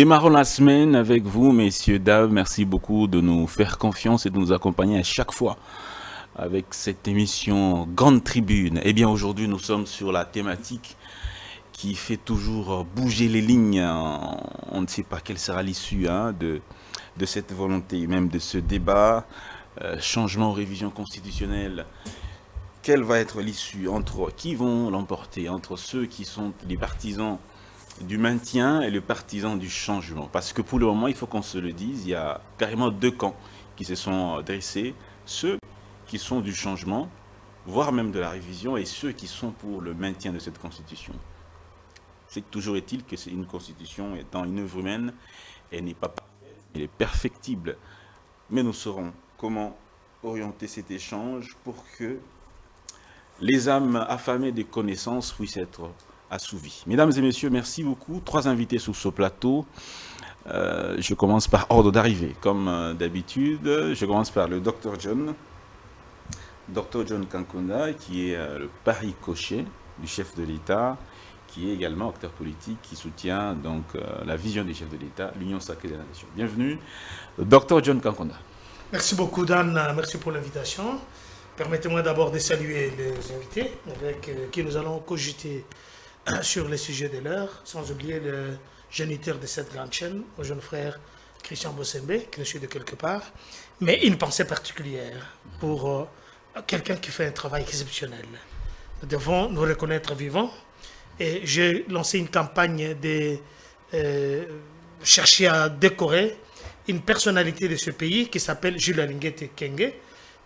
Démarrons la semaine avec vous, messieurs, dames. Merci beaucoup de nous faire confiance et de nous accompagner à chaque fois avec cette émission Grande Tribune. Eh bien, aujourd'hui, nous sommes sur la thématique qui fait toujours bouger les lignes. On ne sait pas quelle sera l'issue de cette volonté, même de ce débat. Changement ou révision constitutionnelle. Quelle va être l'issue entre qui vont l'emporter, entre ceux qui sont les partisans du maintien et les partisans du changement? Parce que pour le moment, il faut qu'on se le dise, il y a carrément deux camps qui se sont dressés. Ceux qui sont du changement, voire même de la révision, et ceux qui sont pour le maintien de cette constitution. C'est toujours est-il que c'est une constitution étant une œuvre humaine, elle n'est pas parfaite, elle est perfectible. Mais nous saurons comment orienter cet échange pour que les âmes affamées de connaissances puissent être assouvies. Mesdames et messieurs, merci beaucoup. 3 invités sur ce plateau. Je commence par ordre d'arrivée, comme d'habitude. Je commence par le Dr John Kankunda, qui est le pari coché du chef de l'État, qui est également acteur politique, qui soutient donc la vision du chef de l'État, l'Union sacrée des nations. Bienvenue, Dr John Kankunda. Merci beaucoup, Dan. Merci pour l'invitation. Permettez-moi d'abord de saluer les invités avec qui nous allons cogiter sur les sujets de l'heure, sans oublier le géniteur de cette grande chaîne, mon jeune frère Christian Bossembe, qui nous suit de quelque part, mais une pensée particulière pour quelqu'un qui fait un travail exceptionnel. Nous devons nous reconnaître vivants et j'ai lancé une campagne de chercher à décorer une personnalité de ce pays qui s'appelle Jules Alinguete Kenge,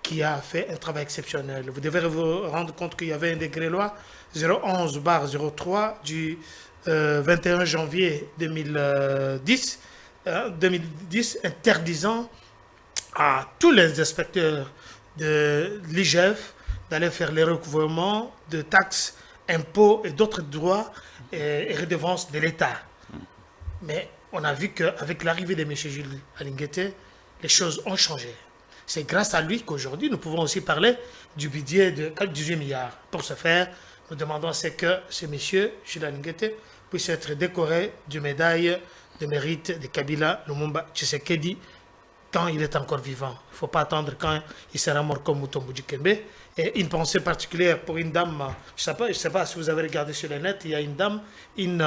qui a fait un travail exceptionnel. Vous devez vous rendre compte qu'il y avait un décret loi 011/03 du 21 janvier 2010 interdisant à tous les inspecteurs de l'IGF d'aller faire les recouvrements de taxes, impôts et d'autres droits et redevances de l'État. Mais on a vu qu'avec l'arrivée de M. Jules Alinguete, les choses ont changé. C'est grâce à lui qu'aujourd'hui, nous pouvons aussi parler du budget de 18 milliards. Pour ce faire, nous demandons que ce monsieur, Jules Alinguete, puisse être décoré du médaille de mérite de Kabila Lumumba Tshisekedi quand il est encore vivant. Il ne faut pas attendre quand il sera mort comme Mutombo Dikembe. Et une pensée particulière pour une dame, je ne sais pas si vous avez regardé sur le net, il y a une dame, une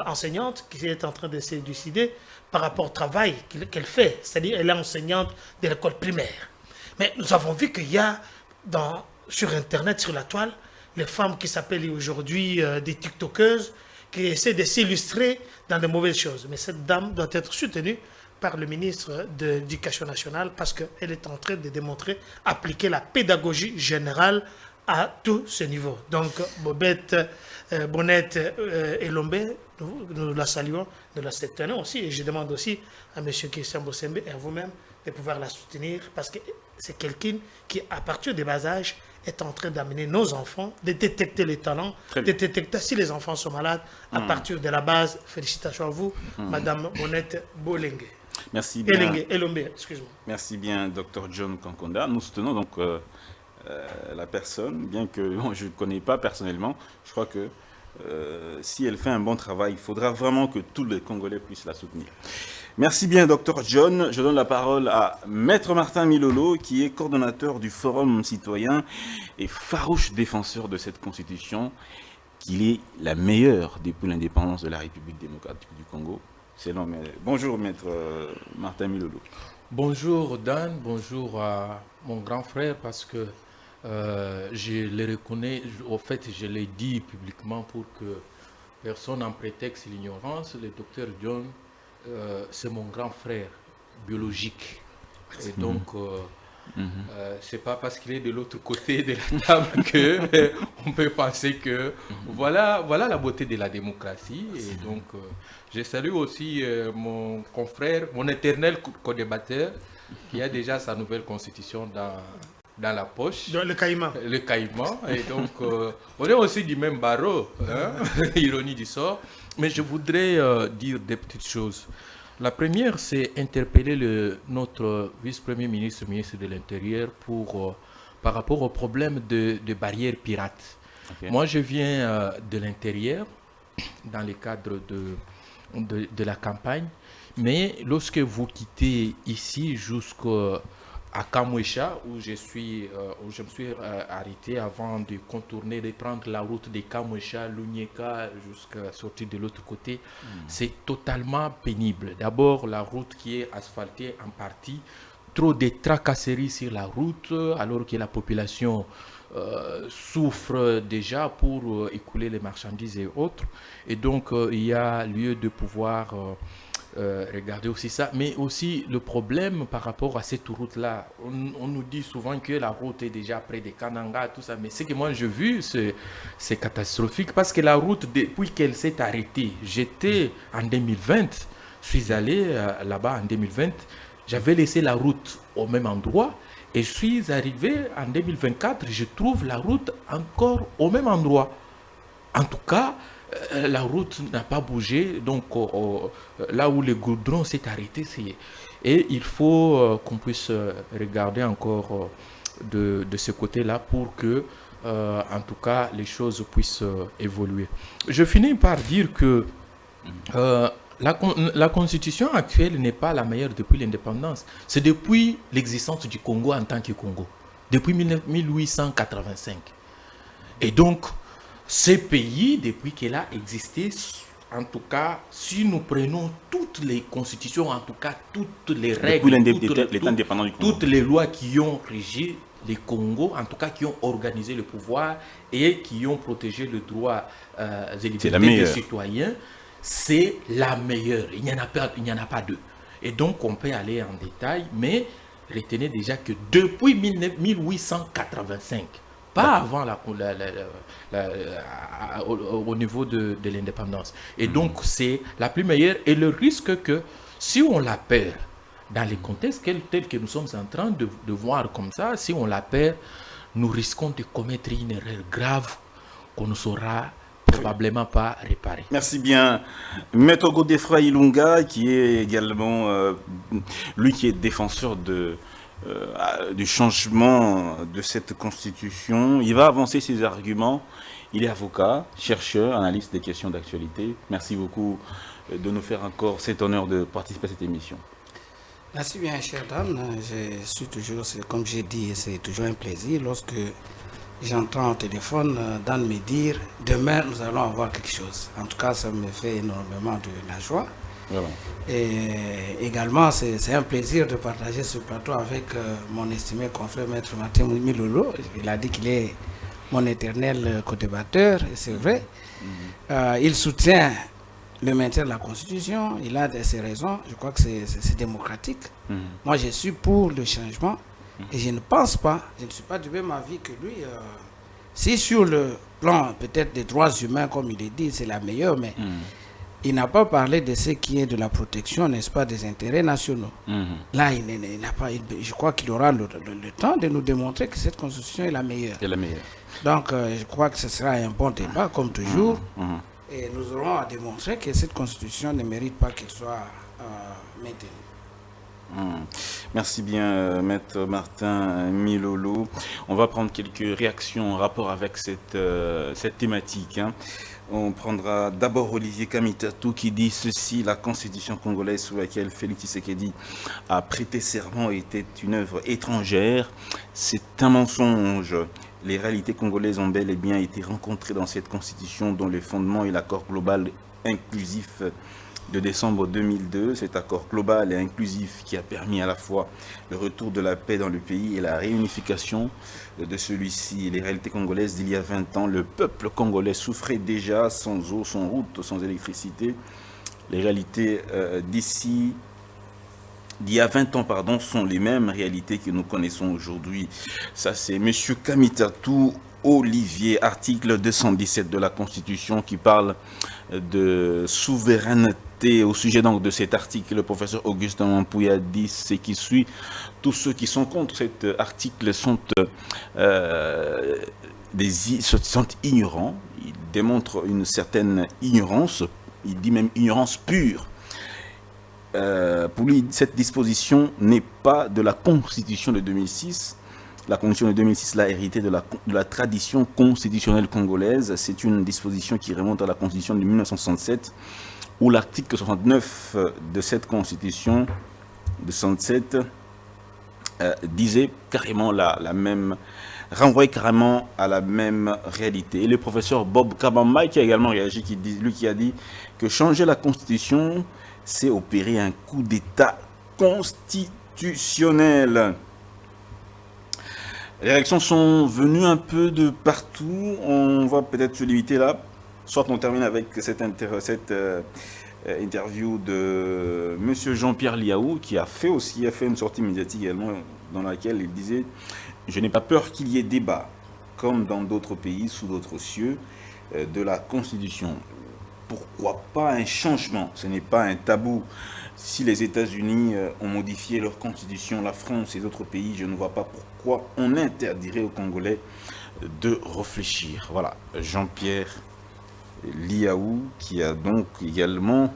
enseignante qui est en train de se suicider par rapport au travail qu'elle fait. C'est-à-dire qu'elle est enseignante de l'école primaire. Mais nous avons vu qu'il y a sur Internet, sur la toile, les femmes qui s'appellent aujourd'hui des TikTokeuses, qui essaient de s'illustrer dans de mauvaises choses. Mais cette dame doit être soutenue par le ministre de l'Éducation nationale parce qu'elle est en train de démontrer appliquer la pédagogie générale à tous ces niveaux. Donc, Bonnette et Lombé, nous la saluons, nous la soutenons aussi. Et je demande aussi à M. Christian Bossembe et à vous-même de pouvoir la soutenir parce que c'est quelqu'un qui, à partir des bas âges, est en train d'amener nos enfants, de détecter les talents, de détecter si les enfants sont malades à partir de la base. Félicitations à vous, Madame Bonnette Bolengue. Merci bien. Elombe, excuse-moi. Merci bien, Dr John Kankunda. Nous soutenons donc la personne, bien que je ne connais pas personnellement. Je crois que si elle fait un bon travail, il faudra vraiment que tous les Congolais puissent la soutenir. Merci bien, Dr John. Je donne la parole à Maître Martin Milolo, qui est coordonnateur du Forum citoyen et farouche défenseur de cette constitution, qu'il est la meilleure depuis l'indépendance de la République démocratique du Congo. Bonjour, Maître Martin Milolo. Bonjour, Dan. Bonjour à mon grand frère, parce que je le reconnais. Au fait, je l'ai dit publiquement pour que personne n'en prétexte l'ignorance. Le docteur John, c'est mon grand frère biologique. Et donc, c'est pas parce qu'il est de l'autre côté de la table que on peut penser que voilà la beauté de la démocratie. Et donc, je salue aussi mon confrère, mon éternel co-débatteur, qui a déjà sa nouvelle constitution dans la poche. Le caïman. Le caïman. Et donc, on est aussi du même barreau, hein? Ironie du sort. Mais je voudrais dire des petites choses. La première, c'est interpeller notre vice-premier ministre, ministre de l'Intérieur, par rapport au problème de barrières pirates. Okay. Moi, je viens de l'intérieur, dans le cadre de la campagne. Mais lorsque vous quittez ici jusqu'à Kamwesha, où je me suis arrêté avant de contourner, de prendre la route de Kamwesha, Lunyeka, jusqu'à sortir de l'autre côté, c'est totalement pénible. D'abord, la route qui est asphaltée en partie, trop de tracasseries sur la route, alors que la population souffre déjà pour écouler les marchandises et autres. Et donc, il y a lieu de pouvoir regarder aussi ça. Mais aussi, le problème par rapport à cette route-là, on nous dit souvent que la route est déjà près de Kananga, tout ça. Mais ce que moi j'ai vu, c'est catastrophique parce que la route, depuis qu'elle s'est arrêtée, j'étais en 2020, je suis allé là-bas en 2020, j'avais laissé la route au même endroit. Et je suis arrivé en 2024, je trouve la route encore au même endroit. En tout cas, la route n'a pas bougé. Donc, là où le goudron s'est arrêté, et il faut qu'on puisse regarder encore de ce côté-là pour que, en tout cas, les choses puissent évoluer. Je finis par dire que la constitution actuelle n'est pas la meilleure depuis l'indépendance. C'est depuis l'existence du Congo en tant que Congo, depuis 1885. Et donc, ce pays, depuis qu'elle a existé, en tout cas, si nous prenons toutes les constitutions, en tout cas toutes les règles, toutes les lois qui ont régi les Congos, en tout cas qui ont organisé le pouvoir et qui ont protégé le droit et libertés des citoyens, c'est la meilleure. Il n'y en a pas deux. Et donc, on peut aller en détail, mais retenez déjà que depuis 1885, pas avant au niveau de l'indépendance. Et donc, c'est la plus meilleure. Et le risque que, si on la perd, dans les contextes tels que nous sommes en train de voir comme ça, si on la perd, nous risquons de commettre une erreur grave qu'on ne saura probablement pas réparer. Merci bien. Maître Godefroy Ilunga, qui est également, lui qui est défenseur du changement de cette constitution. Il va avancer ses arguments. Il est avocat, chercheur, analyste des questions d'actualité. Merci beaucoup de nous faire encore cet honneur de participer à cette émission. Merci bien, chère dame. Je suis toujours, comme j'ai dit, c'est toujours un plaisir lorsque j'entends au téléphone Dan me dire demain nous allons avoir quelque chose. En tout cas, ça me fait énormément de la joie. Voilà. Et également, c'est un plaisir de partager ce plateau avec mon estimé confrère Maître Martin Milolo. Il a dit qu'il est mon éternel co-débatteur, et c'est vrai. Il soutient le maintien de la Constitution, il a ses raisons, je crois que c'est démocratique. Moi, je suis pour le changement. Et je ne pense pas, je ne suis pas du même avis que lui. Si sur le plan peut-être des droits humains, comme il est dit, c'est la meilleure, mais il n'a pas parlé de ce qui est de la protection, n'est-ce pas, des intérêts nationaux. Là, il n'a pas, je crois qu'il aura le temps de nous démontrer que cette constitution est la meilleure. Donc, je crois que ce sera un bon débat, comme toujours. Et nous aurons à démontrer que cette constitution ne mérite pas qu'elle soit maintenue. Merci bien, Maître Martin Milolo. On va prendre quelques réactions en rapport avec cette thématique. On prendra d'abord Olivier Kamitatou qui dit ceci: la constitution congolaise sous laquelle Félix Tshisekedi a prêté serment était une œuvre étrangère. C'est un mensonge. Les réalités congolaises ont bel et bien été rencontrées dans cette constitution dont le fondement est l'accord global inclusif de décembre 2002, cet accord global et inclusif qui a permis à la fois le retour de la paix dans le pays et la réunification de celui-ci. Les réalités congolaises d'il y a 20 ans, le peuple congolais souffrait déjà sans eau, sans route, sans électricité. Les réalités d'il y a 20 ans, sont les mêmes réalités que nous connaissons aujourd'hui. Ça, c'est M. Kamitatou Olivier, article 217 de la Constitution qui parle de souveraineté. Au sujet donc de cet article, le professeur Augustin Mampouya dit ce qui suit: tous ceux qui sont contre cet article sont ignorants. Il démontre une certaine ignorance, il dit même ignorance pure. Pour lui, cette disposition n'est pas de la Constitution de 2006. La Constitution de 2006 l'a hérité de la tradition constitutionnelle congolaise. C'est une disposition qui remonte à la Constitution de 1967. où l'article 69 de cette constitution de 67 disait carrément renvoyait carrément à la même réalité. Et le professeur Bob Kabamba qui a également réagi, qui a dit que changer la constitution, c'est opérer un coup d'État constitutionnel. Les réactions sont venues un peu de partout. On va peut-être se limiter là. Soit on termine avec cette interview de M. Jean-Pierre Liaou, qui a fait une sortie médiatique également, dans laquelle il disait « Je n'ai pas peur qu'il y ait débat, comme dans d'autres pays, sous d'autres cieux, de la Constitution. Pourquoi pas un changement? Ce n'est pas un tabou. Si les États-Unis ont modifié leur constitution, la France et d'autres pays, je ne vois pas pourquoi on interdirait aux Congolais de réfléchir. » Voilà, Jean-Pierre Liaou qui a donc également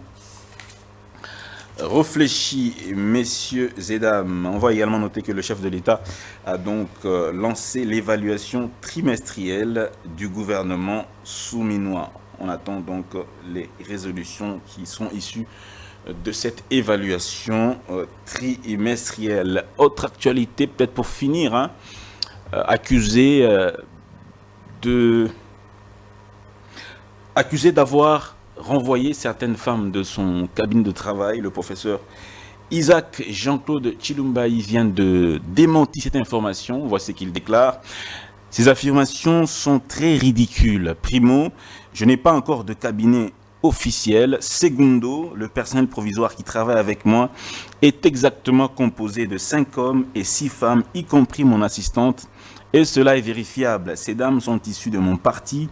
réfléchi, messieurs et dames. On va également noter que le chef de l'État a donc lancé l'évaluation trimestrielle du gouvernement souminois. On attend donc les résolutions qui sont issues de cette évaluation trimestrielle. Autre actualité, peut-être pour finir, accusé d'avoir renvoyé certaines femmes de son cabinet de travail. Le professeur Isaac Jean-Claude Chilumbaï vient de démentir cette information. Voici ce qu'il déclare. Ces affirmations sont très ridicules. Primo, je n'ai pas encore de cabinet officiel. Segundo, le personnel provisoire qui travaille avec moi est exactement composé de 5 hommes et 6 femmes, y compris mon assistante. Et cela est vérifiable. Ces dames sont issues de mon parti.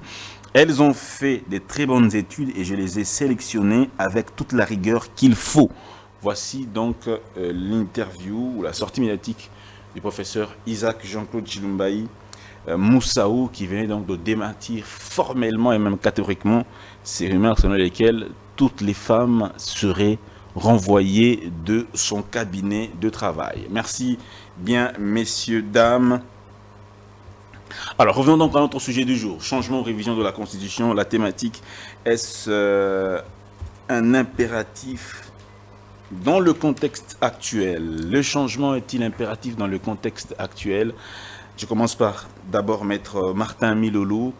Elles ont fait des très bonnes études et je les ai sélectionnées avec toute la rigueur qu'il faut. Voici donc l'interview ou la sortie médiatique du professeur Isaac Jean-Claude Chilumbaï Moussaou, qui venait donc de démentir formellement et même catégoriquement ces rumeurs selon lesquelles toutes les femmes seraient renvoyées de son cabinet de travail. Merci bien, messieurs, dames. Alors, revenons donc à notre sujet du jour. Changement ou révision de la Constitution. La thématique, est-ce un impératif dans le contexte actuel? Le changement est-il impératif dans le contexte actuel? Je commence par d'abord Maître Martin Milolo.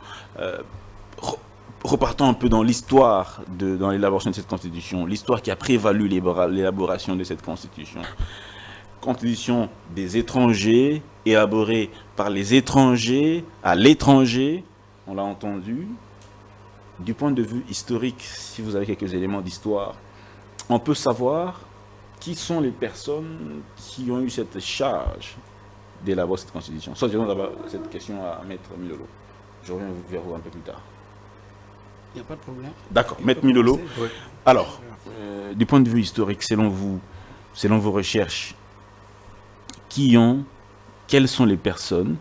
Repartons un peu dans l'histoire, dans l'élaboration de cette Constitution. L'histoire qui a prévalu l'élaboration de cette Constitution. Constitution des étrangers, élaborée par les étrangers, à l'étranger, on l'a entendu. Du point de vue historique, si vous avez quelques éléments d'histoire, on peut savoir qui sont les personnes qui ont eu cette charge d'élaborer cette Constitution. Soit disons d'abord cette question à Maître Milolo. Je reviens vers vous un peu plus tard. Il n'y a pas de problème. D'accord, Maître Milolo. Oui. Alors, du point de vue historique, selon vous, selon vos recherches, quelles sont les personnes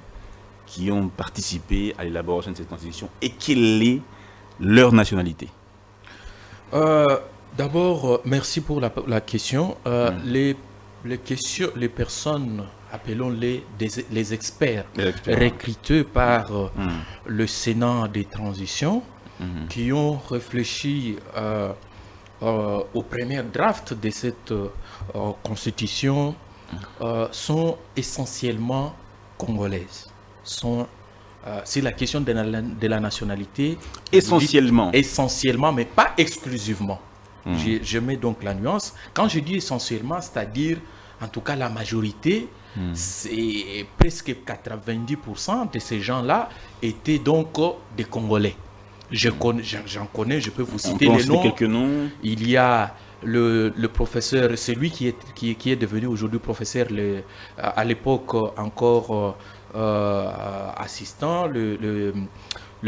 qui ont participé à l'élaboration de cette Constitution et quelle est leur nationalité? D'abord, merci pour la question. Les personnes, appelons-les les experts, recrutés par le Sénat des transitions, qui ont réfléchi au premier draft de cette Constitution, sont essentiellement congolaises. C'est la question de la nationalité. Essentiellement. Essentiellement, mais pas exclusivement. Je mets donc la nuance. Quand je dis essentiellement, c'est-à-dire, en tout cas, la majorité, c'est presque 90% de ces gens-là étaient donc des Congolais. J'en connais, je peux vous citer les noms. Quelques noms. Il y a le professeur, celui qui est devenu aujourd'hui professeur, à l'époque encore assistant, le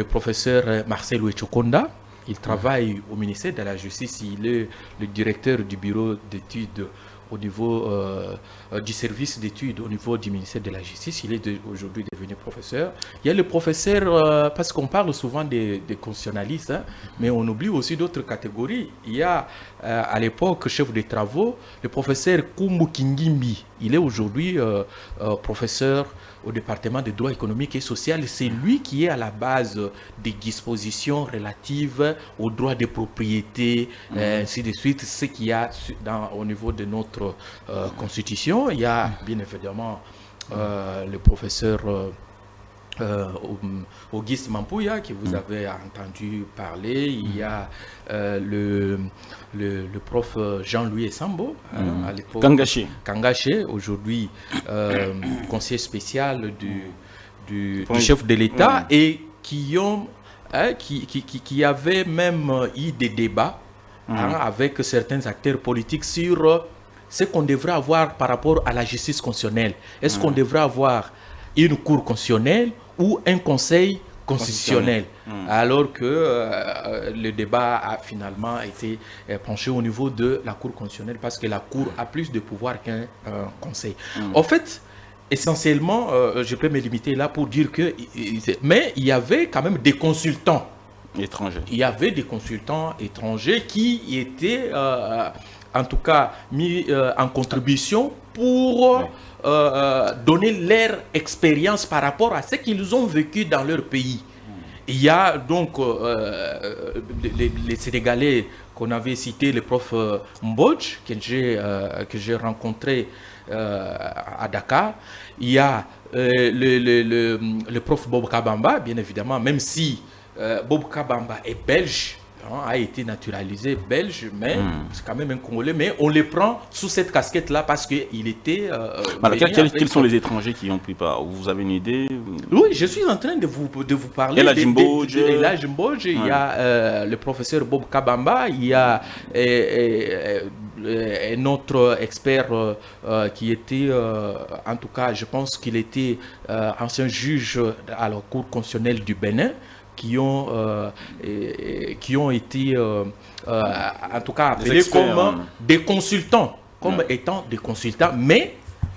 professeur Marcel Ouechokonda. Il travaille au ministère de la Justice, il est le directeur du bureau d'études au niveau du service d'études au niveau du ministère de la Justice. Il est aujourd'hui devenu professeur. Il y a le professeur, parce qu'on parle souvent des constitutionnalistes, mais on oublie aussi d'autres catégories. Il y a à l'époque chef de travaux, le professeur Kumbu Kingimbi. Il est aujourd'hui professeur au département des droits économiques et sociaux. C'est lui qui est à la base des dispositions relatives aux droits de propriété, ainsi de suite, ce qu'il y a au niveau de notre constitution. Il y a bien évidemment le professeur Auguste Mampouya, que vous avez entendu parler. Il y a le prof Jean-Louis Essambo, à l'époque. Kangaché, aujourd'hui conseiller spécial du chef de l'État, et qui avaient même eu des débats avec certains acteurs politiques sur ce qu'on devrait avoir par rapport à la justice constitutionnelle. Est-ce qu'on devrait avoir une cour constitutionnelle ou un conseil constitutionnel, alors que le débat a finalement été penché au niveau de la cour constitutionnelle, parce que la cour a plus de pouvoir qu'un conseil. En fait, essentiellement, je peux me limiter là pour dire que... Mais il y avait quand même des consultants étrangers. Il y avait des consultants étrangers qui étaient, en tout cas, mis en contribution pour... donner leur expérience par rapport à ce qu'ils ont vécu dans leur pays. Il y a donc les Sénégalais qu'on avait cités, le prof Mbodj, que j'ai rencontré à Dakar. Il y a le prof Bob Kabamba, bien évidemment, même si Bob Kabamba est belge, a été naturalisé belge, mais c'est quand même un Congolais, mais on les prend sous cette casquette-là parce qu'il était... quels sont les étrangers qui ont pris part? Vous avez une idée? Oui, je suis en train de vous parler. Ella Mbodj. Il y a le professeur Bob Kabamba, il y a un autre expert qui était, en tout cas, je pense qu'il était ancien juge à la Cour constitutionnelle du Bénin, qui ont été, en tout cas, appelés comme des consultants, étant des consultants, mais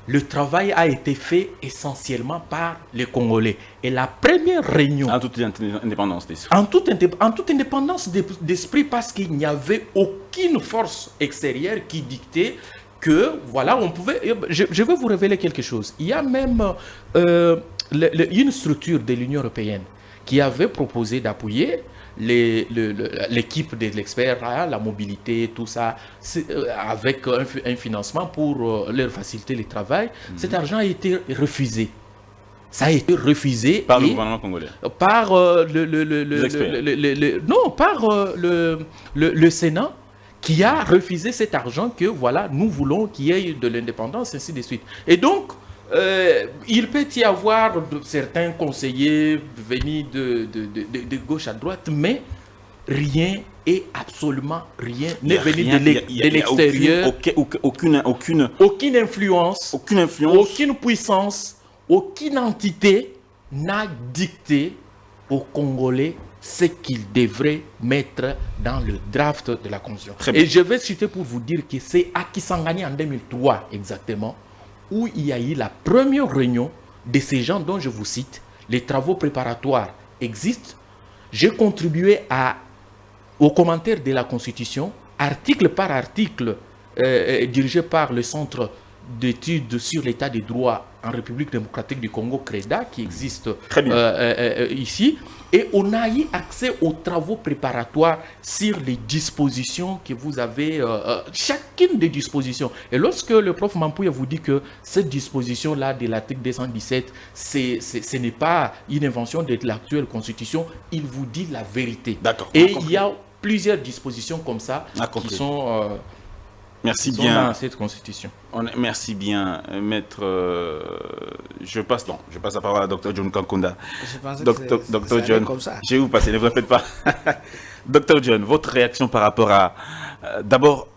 le travail a été fait essentiellement par les Congolais. Et la première réunion... En toute indépendance d'esprit. En toute indépendance d'esprit, parce qu'il n'y avait aucune force extérieure qui dictait que, voilà, on pouvait... Je vais vous révéler quelque chose. Il y a même une structure de l'Union européenne qui avait proposé d'appuyer l'équipe de l'expert, la mobilité, tout ça, avec un financement pour leur faciliter le travail. Cet argent a été refusé. Ça a été refusé. Par le gouvernement congolais? Par le Sénat, qui a refusé cet argent, que voilà, nous voulons qu'il y ait de l'indépendance, ainsi de suite. Et donc, il peut y avoir certains conseillers venus de gauche à droite, mais rien et absolument rien n'est venu de l'extérieur. Aucune influence, aucune puissance, aucune entité n'a dicté aux Congolais ce qu'ils devraient mettre dans le draft de la Constitution. Et je vais citer pour vous dire que c'est à Kisangani en 2003 exactement, où il y a eu la première réunion de ces gens dont je vous cite. Les travaux préparatoires existent. J'ai contribué aux commentaires de la Constitution, article par article, dirigé par le Centre d'études sur l'état des droits en République démocratique du Congo, CREDA, qui existe ici. Et on a eu accès aux travaux préparatoires sur les dispositions que vous avez, chacune des dispositions. Et lorsque le prof Mampouya vous dit que cette disposition-là de l'article 217, ce n'est pas une invention de l'actuelle Constitution, il vous dit la vérité. D'accord. Et il y a plusieurs dispositions comme ça qui sont... Merci bien. Dans cette constitution. Merci bien, maître. Je passe la parole à Dr John Kankunda. Je pensais Dr John, comme ça. je vais vous passer, ne vous répète pas. Dr John, votre réaction par rapport à, d'abord,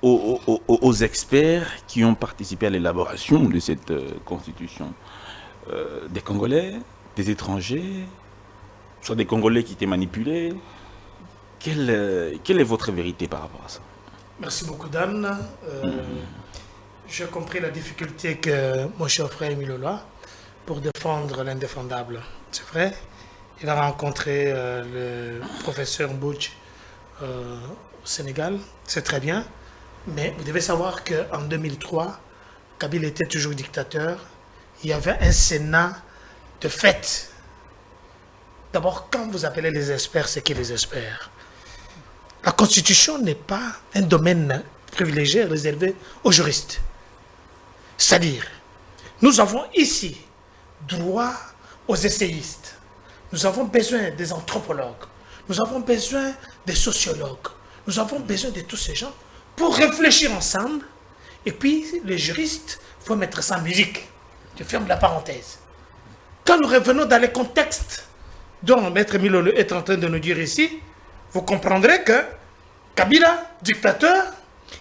aux experts qui ont participé à l'élaboration de cette constitution, des Congolais, des étrangers, soit des Congolais qui étaient manipulés. Quelle est votre vérité par rapport à ça? Merci beaucoup, Dan. J'ai compris la difficulté que mon cher frère Milola pour défendre l'indéfendable. C'est vrai, il a rencontré le professeur Mbodj au Sénégal, c'est très bien. Mais vous devez savoir qu'en 2003, Kabila était toujours dictateur. il y avait un Sénat de fait. D'abord, quand vous appelez les experts, c'est qui les experts? La Constitution n'est pas un domaine privilégié réservé aux juristes. C'est-à-dire, nous avons ici droit aux essayistes. Nous avons besoin des anthropologues. Nous avons besoin des sociologues. Nous avons besoin de tous ces gens pour réfléchir ensemble. Et puis, les juristes, il faut mettre ça en musique. Je ferme la parenthèse. Quand nous revenons dans les contextes dont Maître Milo est en train de nous dire ici, vous comprendrez que Kabila, dictateur,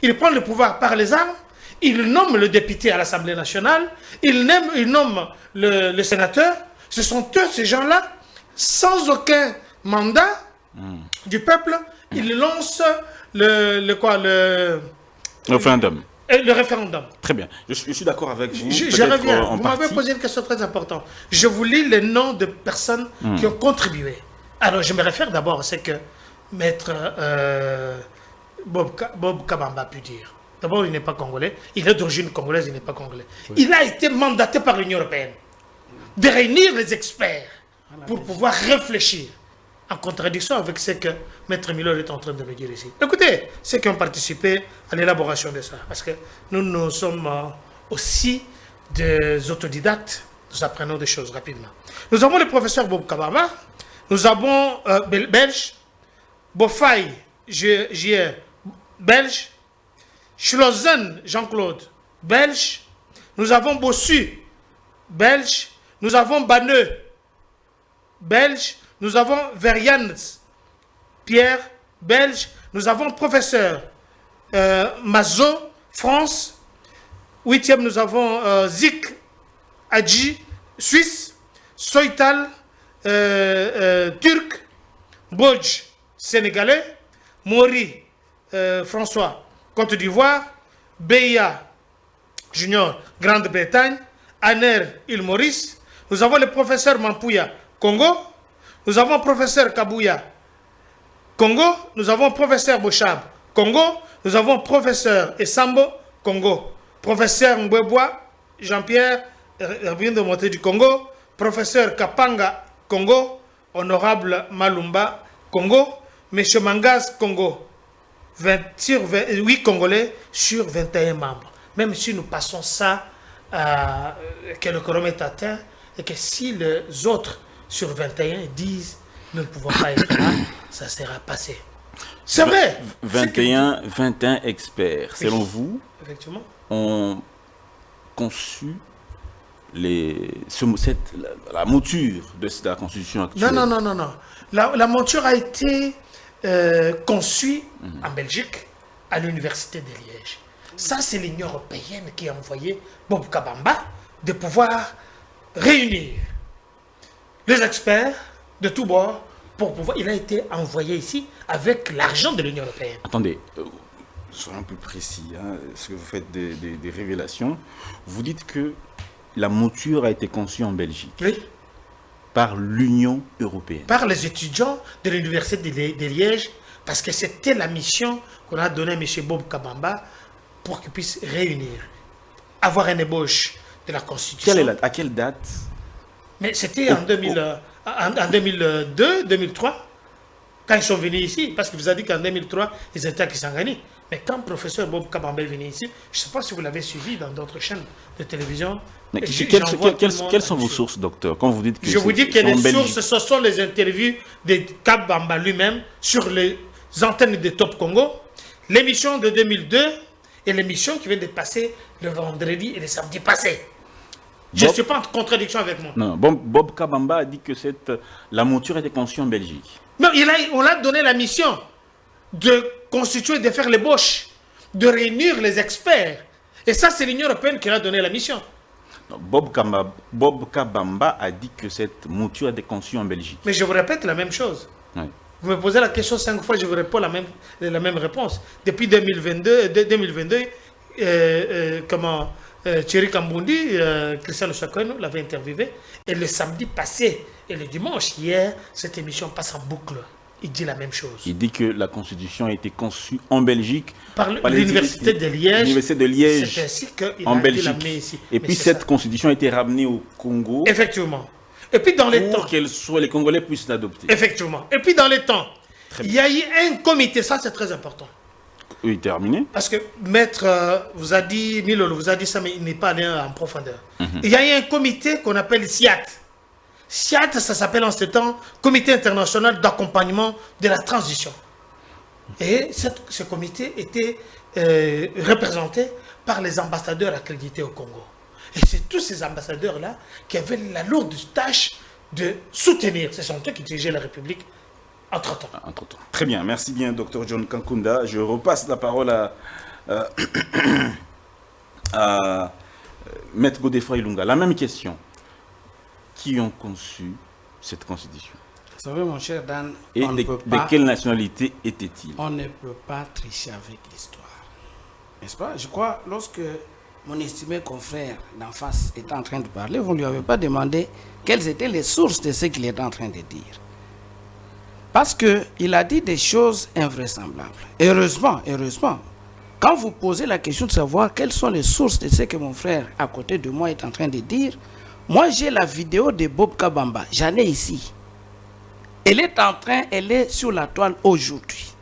il prend le pouvoir par les armes, il nomme le député à l'Assemblée nationale, il nomme le sénateur. Ce sont eux, ces gens-là, sans aucun mandat du peuple, ils lancent le référendum. Le référendum. Très bien. Je suis d'accord avec vous. Je reviens. Vous m'avez posé une question très importante. Je vous lis les noms de personnes qui ont contribué. Alors, je me réfère d'abord à ce que Maître Bob Kabamba a pu dire. D'abord, il n'est pas congolais. Il est d'origine congolaise, il n'est pas congolais. Oui. Il a été mandaté par l'Union européenne de réunir les experts pour pouvoir réfléchir en contradiction avec ce que Maître Milo est en train de me dire ici. Écoutez, ceux qui ont participé à l'élaboration de ça, parce que nous sommes aussi des autodidactes, nous apprenons des choses rapidement. Nous avons le professeur Bob Kabamba, nous avons Belge, Bofai, J.R. Belge, Schlozen, Jean-Claude, Belge, nous avons Bossu, Belge, nous avons Banneux, Belge, nous avons Verians, Pierre, Belge, nous avons professeur Mazo, France, 8e, nous avons Zik, Adji, Suisse, Soital, Turc, Bodj, Sénégalais, Mori, François, Côte d'Ivoire, Beya, Junior, Grande-Bretagne, Aner, île Maurice. Nous avons le professeur Mampouya, Congo. Nous avons professeur Kabouya, Congo. Nous avons professeur Bochab, Congo. Nous avons professeur Essambo, Congo. Professeur Mbwebois, Jean-Pierre, vient de monter du Congo. Professeur Kapanga, Congo. Honorable Malumba, Congo. Monsieur Mangas, Congo. 8 Congolais sur 21 membres. Même si nous passons ça, que le quorum est atteint, et que si les autres sur 21 disent nous ne pouvons pas être là, ça sera passé. C'est vrai. 21 experts, selon vous, effectivement, ont conçu la mouture de la Constitution actuelle. Non. La mouture a été conçue en Belgique, à l'Université de Liège. Ça, c'est l'Union européenne qui a envoyé Bob Kabamba de pouvoir réunir les experts de tous bords pour pouvoir... Il a été envoyé ici avec l'argent de l'Union européenne. Attendez, soyons plus précis. Est-ce que vous faites des révélations? Vous dites que la mouture a été conçue en Belgique. Oui. Par l'Union européenne. Par les étudiants de l'Université de Liège, parce que c'était la mission qu'on a donnée à M. Bob Kabamba pour qu'il puisse réunir, avoir une ébauche de la Constitution. À quelle date? Mais c'était en 2002, 2003, quand ils sont venus ici, parce que vous avez dit qu'en 2003, ils étaient à Kisangani. Mais quand le professeur Bob Kabamba est venu ici, je ne sais pas si vous l'avez suivi dans d'autres chaînes de télévision. Mais quelles sont vos sources, docteur, quand vous dites que je vous dis que les sources, ce sont les interviews de Kabamba lui-même sur les antennes de Top Congo, l'émission de 2002 et l'émission qui vient de passer le vendredi et le samedi passé. Je ne suis pas en contradiction avec moi. Non, Bob Kabamba a dit que la mouture était conçue en Belgique. Mais on l'a donné la mission de constituer, de faire l'ébauche, de réunir les experts. Et ça, c'est l'Union européenne qui a donné la mission. Non, Bob Kabamba a dit que cette mouture a été conçue en Belgique. Mais je vous répète la même chose. Oui. Vous me posez la question 5 fois, je vous réponds la même réponse. Depuis 2022, Thierry Kambundi, Christian Chakoueno l'avait interviewé. Et le samedi passé et le dimanche, hier, cette émission passe en boucle il dit la même chose. Il dit que la Constitution a été conçue en Belgique Par l'Université de Liège. L'Université de Liège, c'est ainsi qu'il en a Belgique. été l'amener ici. Et puis cette Constitution a été ramenée au Congo. Effectivement. Et puis dans les temps. Pour que les Congolais puissent l'adopter. Effectivement. Et puis dans les temps, il y a eu un comité, ça c'est très important. Oui, terminé. Parce que Maître vous a dit, Milolo vous a dit ça, mais il n'est pas allé en profondeur. Il y a eu un comité qu'on appelle SIAT. SIAT, ça s'appelle en ce temps Comité international d'accompagnement de la transition. Et ce comité était représenté par les ambassadeurs accrédités au Congo. Et c'est tous ces ambassadeurs-là qui avaient la lourde tâche de soutenir. Ce sont eux qui dirigeaient la République entre-temps. Très bien, merci bien, Dr John Kankunda. Je repasse la parole à Maître Godefroid Ilunga. La même question. Qui ont conçu cette constitution? Vous savez, mon cher Dan, et de quelle nationalité était-il? On ne peut pas tricher avec l'histoire. N'est-ce pas? Je crois, lorsque mon estimé confrère d'en face était en train de parler, vous ne lui avez pas demandé quelles étaient les sources de ce qu'il est en train de dire. Parce qu'il a dit des choses invraisemblables. Heureusement, quand vous posez la question de savoir quelles sont les sources de ce que mon frère à côté de moi est en train de dire, moi j'ai la vidéo de Bob Kabamba, j'en ai ici. Elle est sur la toile aujourd'hui.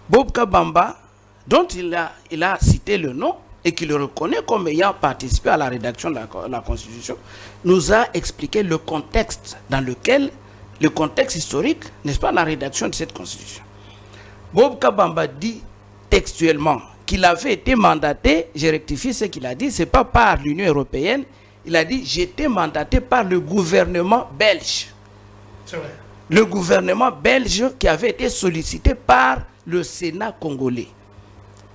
Bob Kabamba, dont il a cité le nom et qu'il le reconnaît comme ayant participé à la rédaction de la Constitution, nous a expliqué le contexte le contexte historique, n'est-ce pas, la rédaction de cette Constitution. Bob Kabamba dit textuellement qu'il avait été mandaté, j'ai rectifié ce qu'il a dit, ce n'est pas par l'Union européenne, il a dit « j'étais mandaté par le gouvernement belge ». C'est vrai. Le gouvernement belge qui avait été sollicité par le Sénat congolais.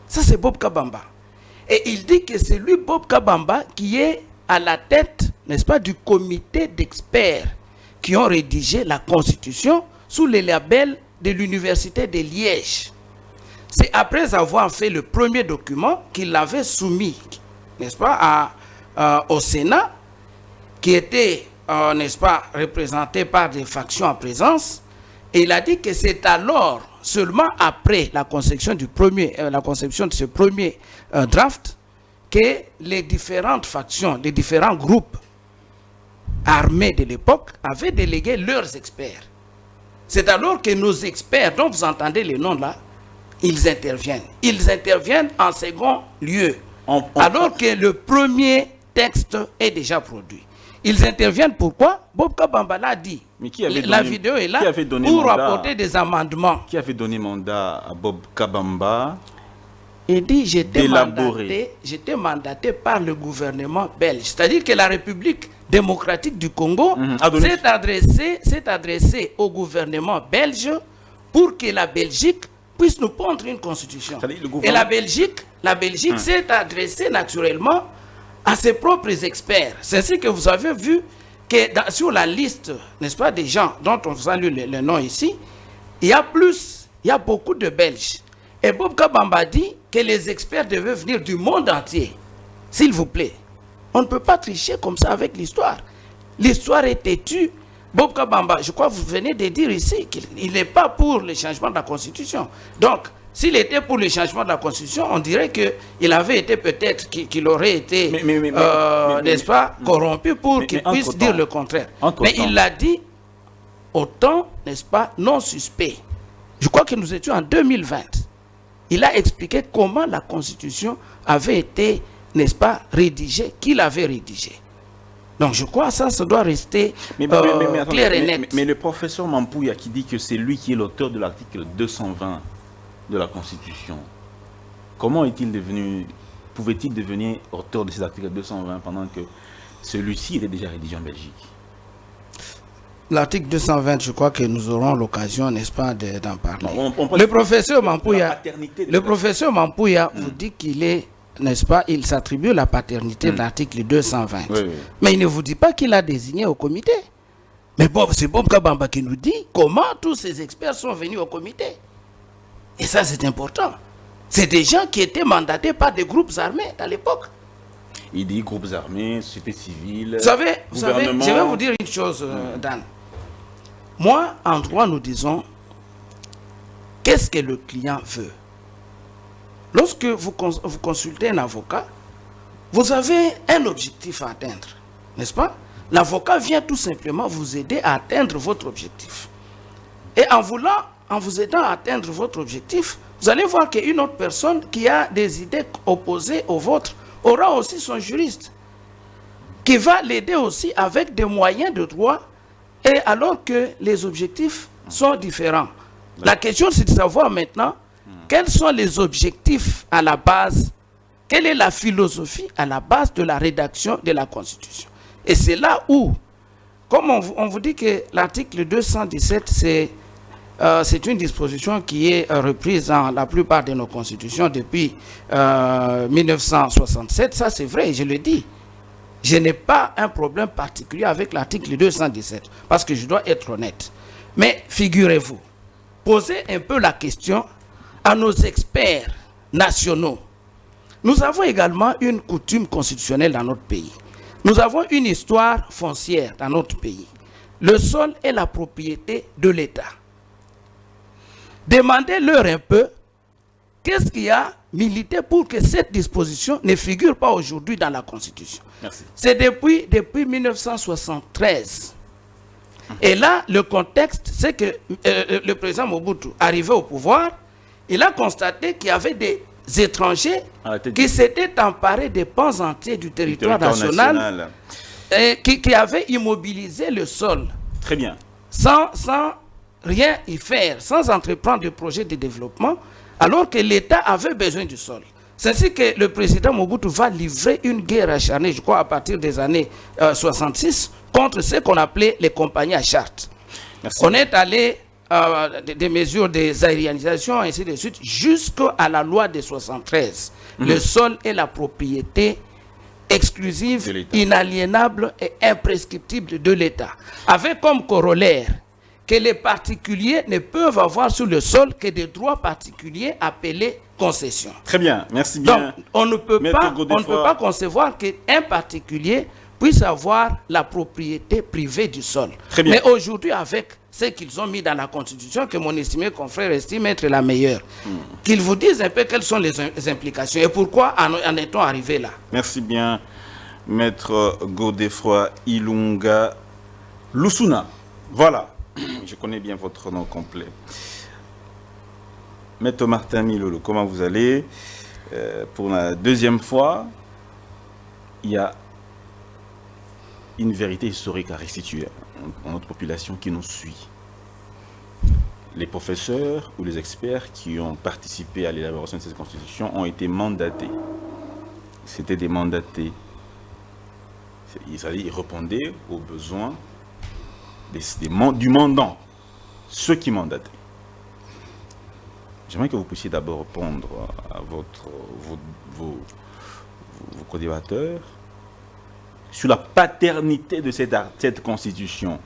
Ça, c'est Bob Kabamba. Et il dit que c'est lui, Bob Kabamba, qui est à la tête, n'est-ce pas, du comité d'experts qui ont rédigé la Constitution sous le label de l'Université de Liège. C'est après avoir fait le premier document qu'il l'avait soumis, n'est-ce pas, au Sénat, qui était, n'est-ce pas, représenté par des factions en présence. Et il a dit que c'est alors, seulement après la conception de ce premier draft, que les différentes factions, les différents groupes armés de l'époque avaient délégué leurs experts. C'est alors que nos experts, dont vous entendez les noms là, ils interviennent. Ils interviennent en second lieu, alors que le premier texte est déjà produit. Ils interviennent pourquoi? Bob Kabamba l'a dit. Mais qui avait la vidéo est là pour apporter des amendements. Qui avait donné mandat à Bob Kabamba? Il dit j'étais mandaté par le gouvernement belge. C'est-à-dire que la République démocratique du Congo s'est adressée au gouvernement belge pour que la Belgique puisse nous pondre une constitution. Et la Belgique s'est adressée naturellement à ses propres experts. C'est ce que vous avez vu que sur la liste, n'est-ce pas, des gens dont on vous a lu le nom ici, il y a beaucoup de Belges. Et Bob Kabamba dit que les experts devaient venir du monde entier. S'il vous plaît, on ne peut pas tricher comme ça avec l'histoire. L'histoire est têtue. Bob Kabamba, je crois que vous venez de dire ici qu'il n'est pas pour le changement de la Constitution. Donc, s'il était pour le changement de la Constitution, on dirait qu'il avait été peut-être, qu'il aurait été, n'est-ce pas, corrompu pour qu'il puisse dire le contraire. Mais il l'a dit au temps, n'est-ce pas, non suspect. Je crois que nous étions en 2020. Il a expliqué comment la Constitution avait été, n'est-ce pas, rédigée, qu'il avait rédigée. Donc je crois que ça doit rester clair et net. Mais le professeur Mampouya qui dit que c'est lui qui est l'auteur de l'article 220 de la Constitution, comment pouvait-il devenir auteur de cet article 220 pendant que celui-ci était déjà rédigé en Belgique? L'article 220, je crois que nous aurons l'occasion, n'est-ce pas, d'en parler. Le professeur Mampouya vous dit qu'il est, n'est-ce pas, il s'attribue la paternité de l'article 220. Oui. Mais il ne vous dit pas qu'il a désigné au comité. Mais bon, c'est Bob Kabamba qui nous dit comment tous ces experts sont venus au comité. Et ça, c'est important. C'est des gens qui étaient mandatés par des groupes armés à l'époque. Il dit groupes armés, société civile, vous savez, je vais vous dire une chose, Dan. Moi, en droit, nous disons qu'est-ce que le client veut. Lorsque vous consultez un avocat, vous avez un objectif à atteindre, n'est-ce pas? L'avocat vient tout simplement vous aider à atteindre votre objectif. Et en vous aidant à atteindre votre objectif, vous allez voir qu'une autre personne qui a des idées opposées aux vôtres aura aussi son juriste, qui va l'aider aussi avec des moyens de droit, et alors que les objectifs sont différents. La question, c'est de savoir maintenant quels sont les objectifs à la base, quelle est la philosophie à la base de la rédaction de la Constitution. Et c'est là où, comme on vous dit que l'article 217, c'est une disposition qui est reprise dans la plupart de nos constitutions depuis 1967, ça c'est vrai, je le dis. Je n'ai pas un problème particulier avec l'article 217, parce que je dois être honnête. Mais figurez-vous, posez un peu la question à nos experts nationaux. Nous avons également une coutume constitutionnelle dans notre pays. Nous avons une histoire foncière dans notre pays. Le sol est la propriété de l'État. Demandez-leur un peu qu'est-ce qui a milité pour que cette disposition ne figure pas aujourd'hui dans la Constitution. Merci. C'est depuis 1973. Et là, le contexte, c'est que le président Mobutu, arrivé au pouvoir, il a constaté qu'il y avait des étrangers qui s'étaient emparés des pans entiers du territoire national. Et qui avaient immobilisé le sol. Très bien. Sans rien y faire, sans entreprendre de projet de développement, alors que l'État avait besoin du sol. C'est ainsi que le président Mobutu va livrer une guerre acharnée, je crois à partir des années 66, contre ce qu'on appelait les compagnies à charte. Merci. On est allé des mesures des aérianisations, ainsi de suite, jusqu'à la loi de 73. Le sol est la propriété exclusive, inaliénable et imprescriptible de l'État. Avec comme corollaire que les particuliers ne peuvent avoir sur le sol que des droits particuliers appelés concessions. Très bien, merci bien. Donc, on ne peut pas concevoir qu'un particulier puisse avoir la propriété privée du sol. Très bien. Mais aujourd'hui, avec ce qu'ils ont mis dans la Constitution, que mon estimé confrère estime être la meilleure, qu'ils vous disent un peu quelles sont les implications et pourquoi en est-on arrivé là. Merci bien, Maître Godefroid Ilunga Lusuna. Voilà, je connais bien votre nom complet. Maître Martin Milolo, comment vous allez? Pour la deuxième fois, il y a une vérité historique à restituer à notre population qui nous suit. Les professeurs ou les experts qui ont participé à l'élaboration de cette constitution ont été mandatés. C'était des mandatés. Ils répondaient aux besoins du mandant, ceux qui mandataient. J'aimerais que vous puissiez d'abord répondre à vos co-débatteurs sur la paternité de cette constitution.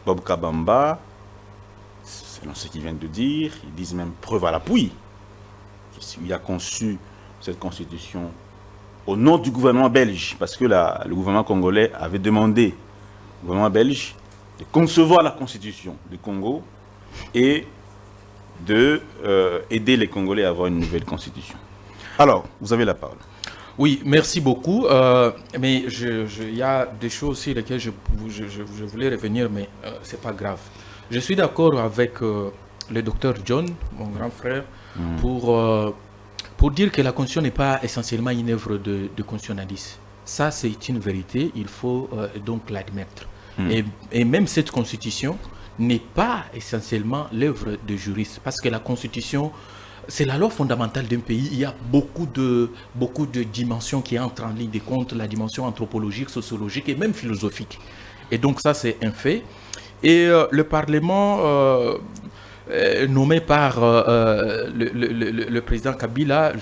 Bob Kabamba, selon ce qu'ils viennent de dire, ils disent même preuve à l'appui. Il a conçu cette constitution au nom du gouvernement belge, parce que le gouvernement congolais avait demandé au gouvernement belge de concevoir la constitution du Congo et de aider les Congolais à avoir une nouvelle constitution. Alors, vous avez la parole. Oui, merci beaucoup. Mais il y a des choses aussi lesquelles je voulais revenir, mais ce n'est pas grave. Je suis d'accord avec le docteur John, mon grand frère, pour dire que la Constitution n'est pas essentiellement une œuvre de constitutionnalistes. Ça, c'est une vérité, il faut donc l'admettre. Et même cette Constitution n'est pas essentiellement l'œuvre de juristes, parce que la Constitution, c'est la loi fondamentale d'un pays. Il y a beaucoup de dimensions qui entrent en ligne de compte, la dimension anthropologique, sociologique et même philosophique. Et donc ça, c'est un fait. Et le Parlement nommé par le président Kabila,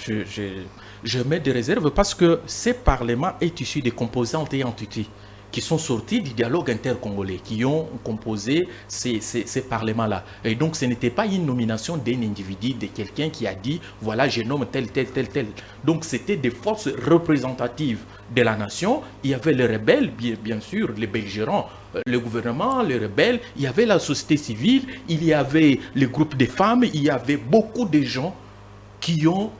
je mets des réserves parce que ce Parlement est issu des composantes et entités qui sont sortis du dialogue intercongolais, qui ont composé ces parlements-là. Et donc, ce n'était pas une nomination d'un individu, de quelqu'un qui a dit, voilà, je nomme tel. Donc, c'était des forces représentatives de la nation. Il y avait les rebelles, bien sûr, les belligérants, le gouvernement, les rebelles, il y avait la société civile, il y avait les groupes de femmes, il y avait beaucoup de gens qui ont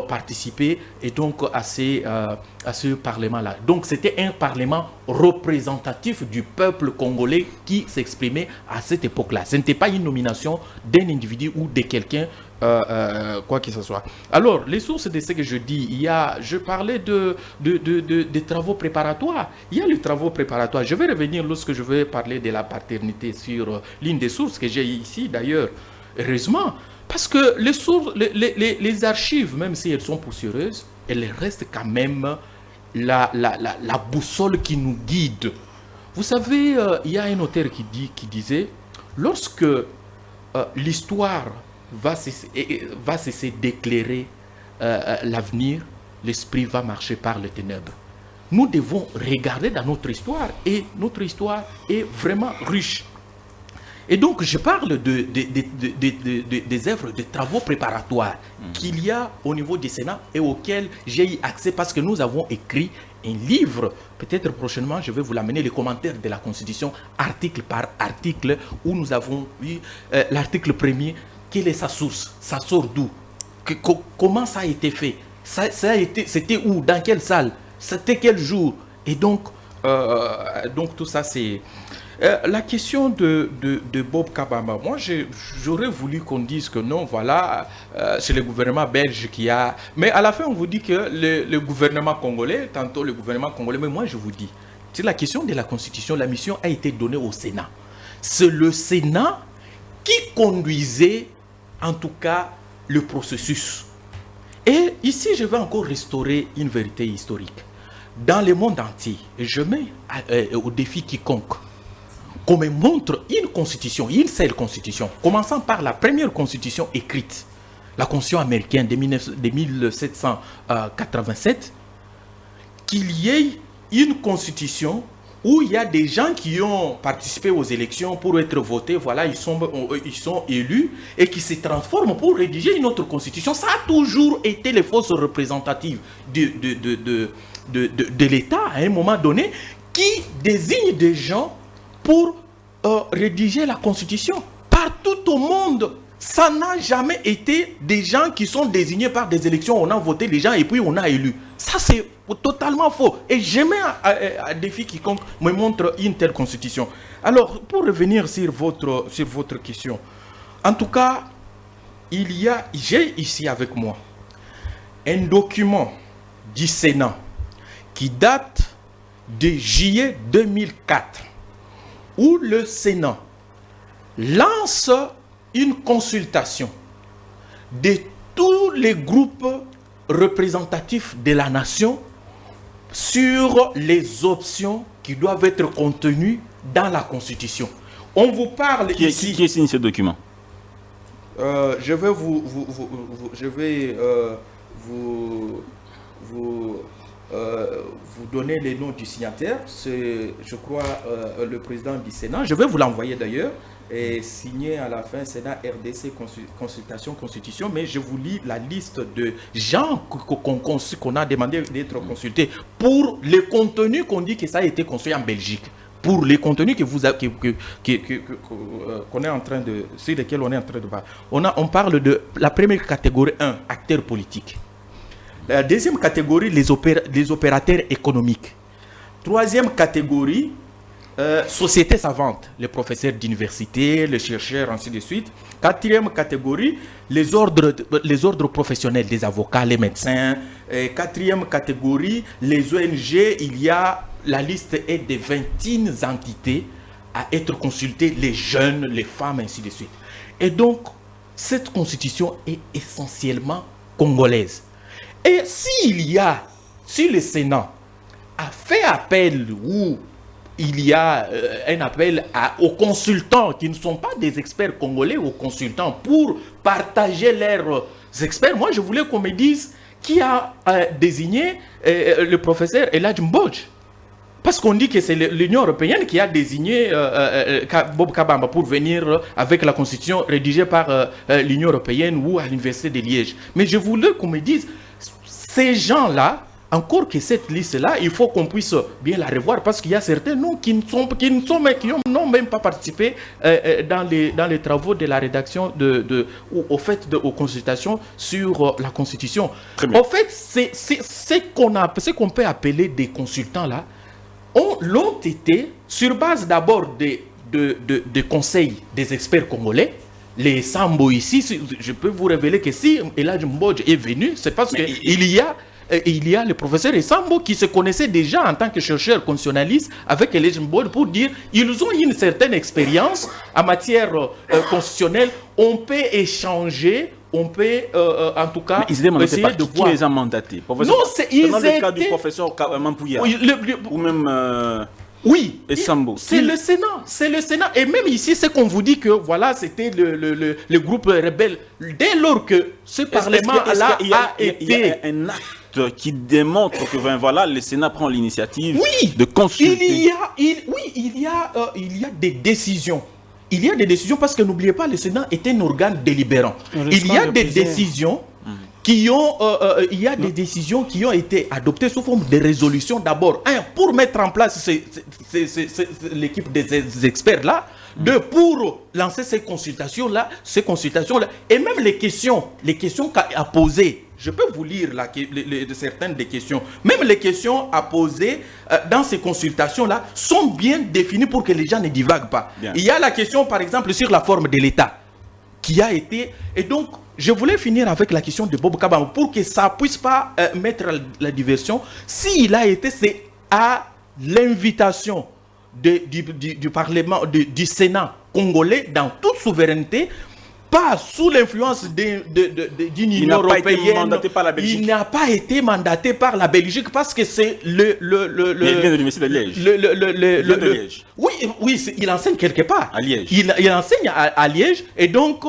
participé et donc à ce parlement-là. Donc c'était un parlement représentatif du peuple congolais qui s'exprimait à cette époque-là. Ce n'était pas une nomination d'un individu ou de quelqu'un, quoi que ce soit. Alors, les sources de ce que je dis, je parlais de travaux préparatoires. Il y a les travaux préparatoires. Je vais revenir lorsque je vais parler de la paternité sur l'une des sources que j'ai ici d'ailleurs. Heureusement, parce que les archives, même si elles sont poussiéreuses, elles restent quand même la boussole qui nous guide. Vous savez, il y a un auteur qui disait, lorsque l'histoire va cesser d'éclairer l'avenir, l'esprit va marcher par les ténèbres. Nous devons regarder dans notre histoire, et notre histoire est vraiment riche. Et donc, je parle des œuvres, des travaux préparatoires qu'il y a au niveau du Sénat et auxquels j'ai eu accès parce que nous avons écrit un livre. Peut-être prochainement, je vais vous l'amener, les commentaires de la Constitution, article par article, où nous avons eu l'article premier. Quelle est sa source? Ça sort d'où? Comment ça a été fait? C'était où? Dans quelle salle? C'était quel jour? Et donc tout ça, c'est... la question de Bob Kabamba, moi j'aurais voulu qu'on dise que non, voilà, c'est le gouvernement belge qui a... Mais à la fin on vous dit que le gouvernement congolais, tantôt le gouvernement congolais, mais moi je vous dis, c'est la question de la Constitution, la mission a été donnée au Sénat. C'est le Sénat qui conduisait en tout cas le processus. Et ici je vais encore restaurer une vérité historique. Dans le monde entier, et je mets au défi quiconque, qu'on me montre une constitution, une seule constitution, commençant par la première constitution écrite, la constitution américaine de 1787, qu'il y ait une constitution où il y a des gens qui ont participé aux élections pour être votés, voilà, ils sont élus et qui se transforment pour rédiger une autre constitution. Ça a toujours été les forces représentatives de l'État à un moment donné qui désignent des gens pour rédiger la Constitution. Partout au monde, ça n'a jamais été des gens qui sont désignés par des élections. On a voté les gens et puis on a élu. Ça, c'est totalement faux. Et jamais à défi quiconque me montre une telle Constitution. Alors, pour revenir sur votre question, en tout cas, j'ai ici avec moi un document du Sénat qui date de juillet 2004, où le Sénat lance une consultation de tous les groupes représentatifs de la nation sur les options qui doivent être contenues dans la Constitution. On vous parle ici... Qui signe ce document? Je vais vous donner les noms du signataire. C'est, je crois, le président du Sénat. Je vais vous l'envoyer d'ailleurs. Et signé à la fin Sénat RDC Consultation Constitution. Mais je vous lis la liste de gens qu'on a demandé d'être consultés pour les contenus qu'on dit que ça a été construit en Belgique. Pour les contenus qu'on est en train de, sur lesquels on est en train de parler. On parle de la première catégorie 1, acteurs politiques. La deuxième catégorie, les opérateurs économiques. Troisième catégorie, sociétés savantes, les professeurs d'université, les chercheurs, ainsi de suite. Quatrième catégorie, les ordres professionnels, les avocats, les médecins. Quatrième catégorie, les ONG, la liste est de 21 entités à être consultées, les jeunes, les femmes, ainsi de suite. Et donc, cette constitution est essentiellement congolaise. Et si le Sénat a fait appel ou il y a un appel aux consultants qui ne sont pas des experts congolais, aux consultants pour partager leurs experts, moi je voulais qu'on me dise qui a désigné le professeur Eladj Mbodj. Parce qu'on dit que c'est l'Union européenne qui a désigné Bob Kabamba pour venir avec la constitution rédigée par l'Union européenne ou à l'université de Liège. Mais je voulais qu'on me dise, ces gens-là encore que cette liste-là, il faut qu'on puisse bien la revoir parce qu'il y a certains noms qui n'ont même pas participé dans les travaux de la rédaction aux consultations sur la Constitution. En fait, c'est ce qu'on peut appeler des consultants là, l'ont été sur base d'abord des conseils des experts congolais. Les Sambo ici, je peux vous révéler que si Eladj Mbodj est venu, c'est parce qu'il y a le professeur Sambo qui se connaissait déjà en tant que chercheur constitutionnaliste avec Eladj Mbodj pour dire ils ont une certaine expérience en matière constitutionnelle. On peut échanger, on peut en tout cas ils étaient essayer de voir. Qui les a mandatés? Non, ils dans étaient... le cas du professeur Mampouya ou même... Oui, c'est le Sénat. C'est le Sénat. Et même ici, c'est qu'on vous dit que voilà, c'était le groupe rebelle. Dès lors que ce Parlement-là a été... Il y a un acte qui démontre que voilà, le Sénat prend l'initiative de consulter. Il y a des décisions. Il y a des décisions parce que n'oubliez pas, le Sénat est un organe délibérant. Il y a des décisions... des décisions qui ont été adoptées sous forme de résolution d'abord, pour mettre en place l'équipe des experts là, pour lancer ces consultations là, et même les questions qu'a posées. Je peux vous lire certaines des questions. Même les questions à poser dans ces consultations-là sont bien définies pour que les gens ne divaguent pas. Bien. Il y a la question, par exemple, sur la forme de l'État qui a été... Et donc, je voulais finir avec la question de Bob Kabam pour que ça ne puisse pas mettre la diversion. S'il a été, c'est à l'invitation du Parlement, du Sénat congolais dans toute souveraineté, pas sous l'influence d'une Union européenne. Il n'a pas été mandaté par la Belgique. Il n'a pas été mandaté par la Belgique parce que c'est il vient de l'université de Liège. Oui, il enseigne quelque part. À Liège. Il enseigne à Liège et donc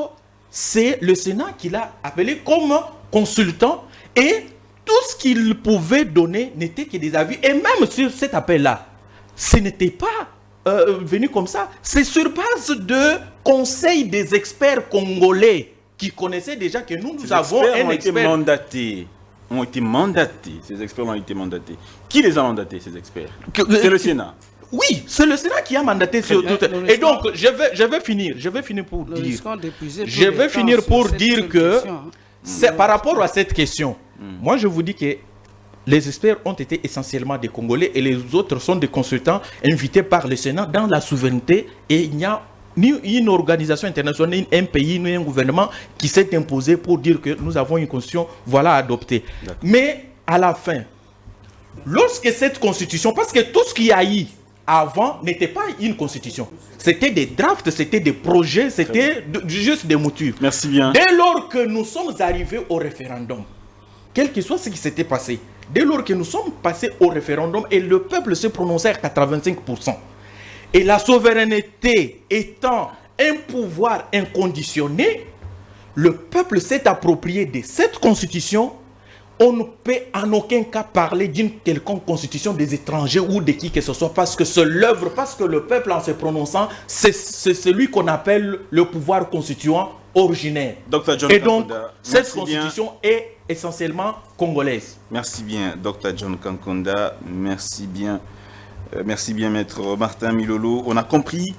c'est le Sénat qui l'a appelé comme consultant et tout ce qu'il pouvait donner n'était que des avis. Et même sur cet appel-là, ce n'était pas venu comme ça. C'est sur base de conseils des experts congolais qui connaissaient déjà que nous avons un expert. Ont été mandatés. Ces experts ont été mandatés. Qui les a mandatés, ces experts? C'est le Sénat. Oui, c'est le Sénat qui a mandaté sur tout. Et donc, je vais finir pour dire. Je vais finir pour dire que c'est par rapport à cette question. Moi, je vous dis que les experts ont été essentiellement des Congolais et les autres sont des consultants invités par le Sénat dans la souveraineté et il n'y a ni une organisation internationale, ni un pays, ni un gouvernement qui s'est imposé pour dire que nous avons une constitution, voilà, adoptée. Mais à la fin, lorsque cette constitution, parce que tout ce qu'il y a eu avant n'était pas une constitution. C'était des drafts, c'était des projets, c'était juste des moutures. Merci bien. Dès lors que nous sommes arrivés au référendum, quel que soit ce qui s'était passé, dès lors que nous sommes passés au référendum et le peuple s'est prononcé à 85%, et la souveraineté étant un pouvoir inconditionné, le peuple s'est approprié de cette constitution. On ne peut en aucun cas parler d'une quelconque constitution des étrangers ou de qui que ce soit parce que c'est l'œuvre, parce que le peuple en se prononçant, c'est celui qu'on appelle le pouvoir constituant originaire. Dr. John Et donc, Kankonda, cette constitution est essentiellement congolaise. Merci bien, Dr. John Kankonda. Merci bien, Maître Martin Milolo. On a compris,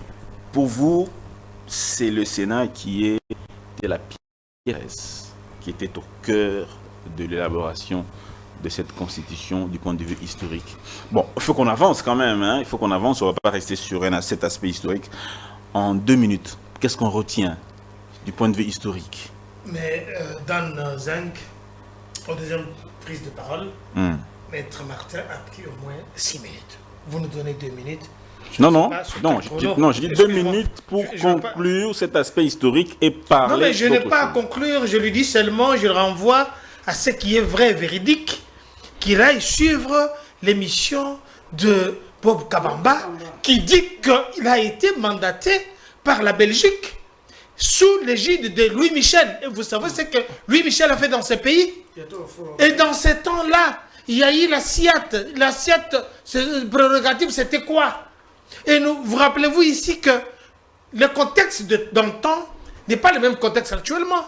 pour vous, c'est le Sénat qui est la pièce qui était au cœur de l'élaboration de cette constitution du point de vue historique. Bon, il faut qu'on avance quand même, hein. Il faut qu'on avance, on ne va pas rester sur cet aspect historique. En 2 minutes, qu'est-ce qu'on retient du point de vue historique? Mais Dan Zeng, en deuxième prise de parole, Maître Martin a pris au moins 6 minutes. Vous nous donnez 2 minutes. Je dis 2 minutes pour conclure cet aspect historique et parler. Non, mais je n'ai pas à conclure, je lui dis seulement, je le renvoie à ce qui est vrai et véridique, qu'il aille suivre l'émission de Bob Kabamba, qui dit qu'il a été mandaté par la Belgique sous l'égide de Louis Michel. Et vous savez ce que Louis Michel a fait dans ce pays? Et dans ce temps-là, il y a eu la SIAT. La SIAT, prérogative, c'était quoi? Et vous rappelez-vous ici que le contexte d'antan n'est pas le même contexte actuellement.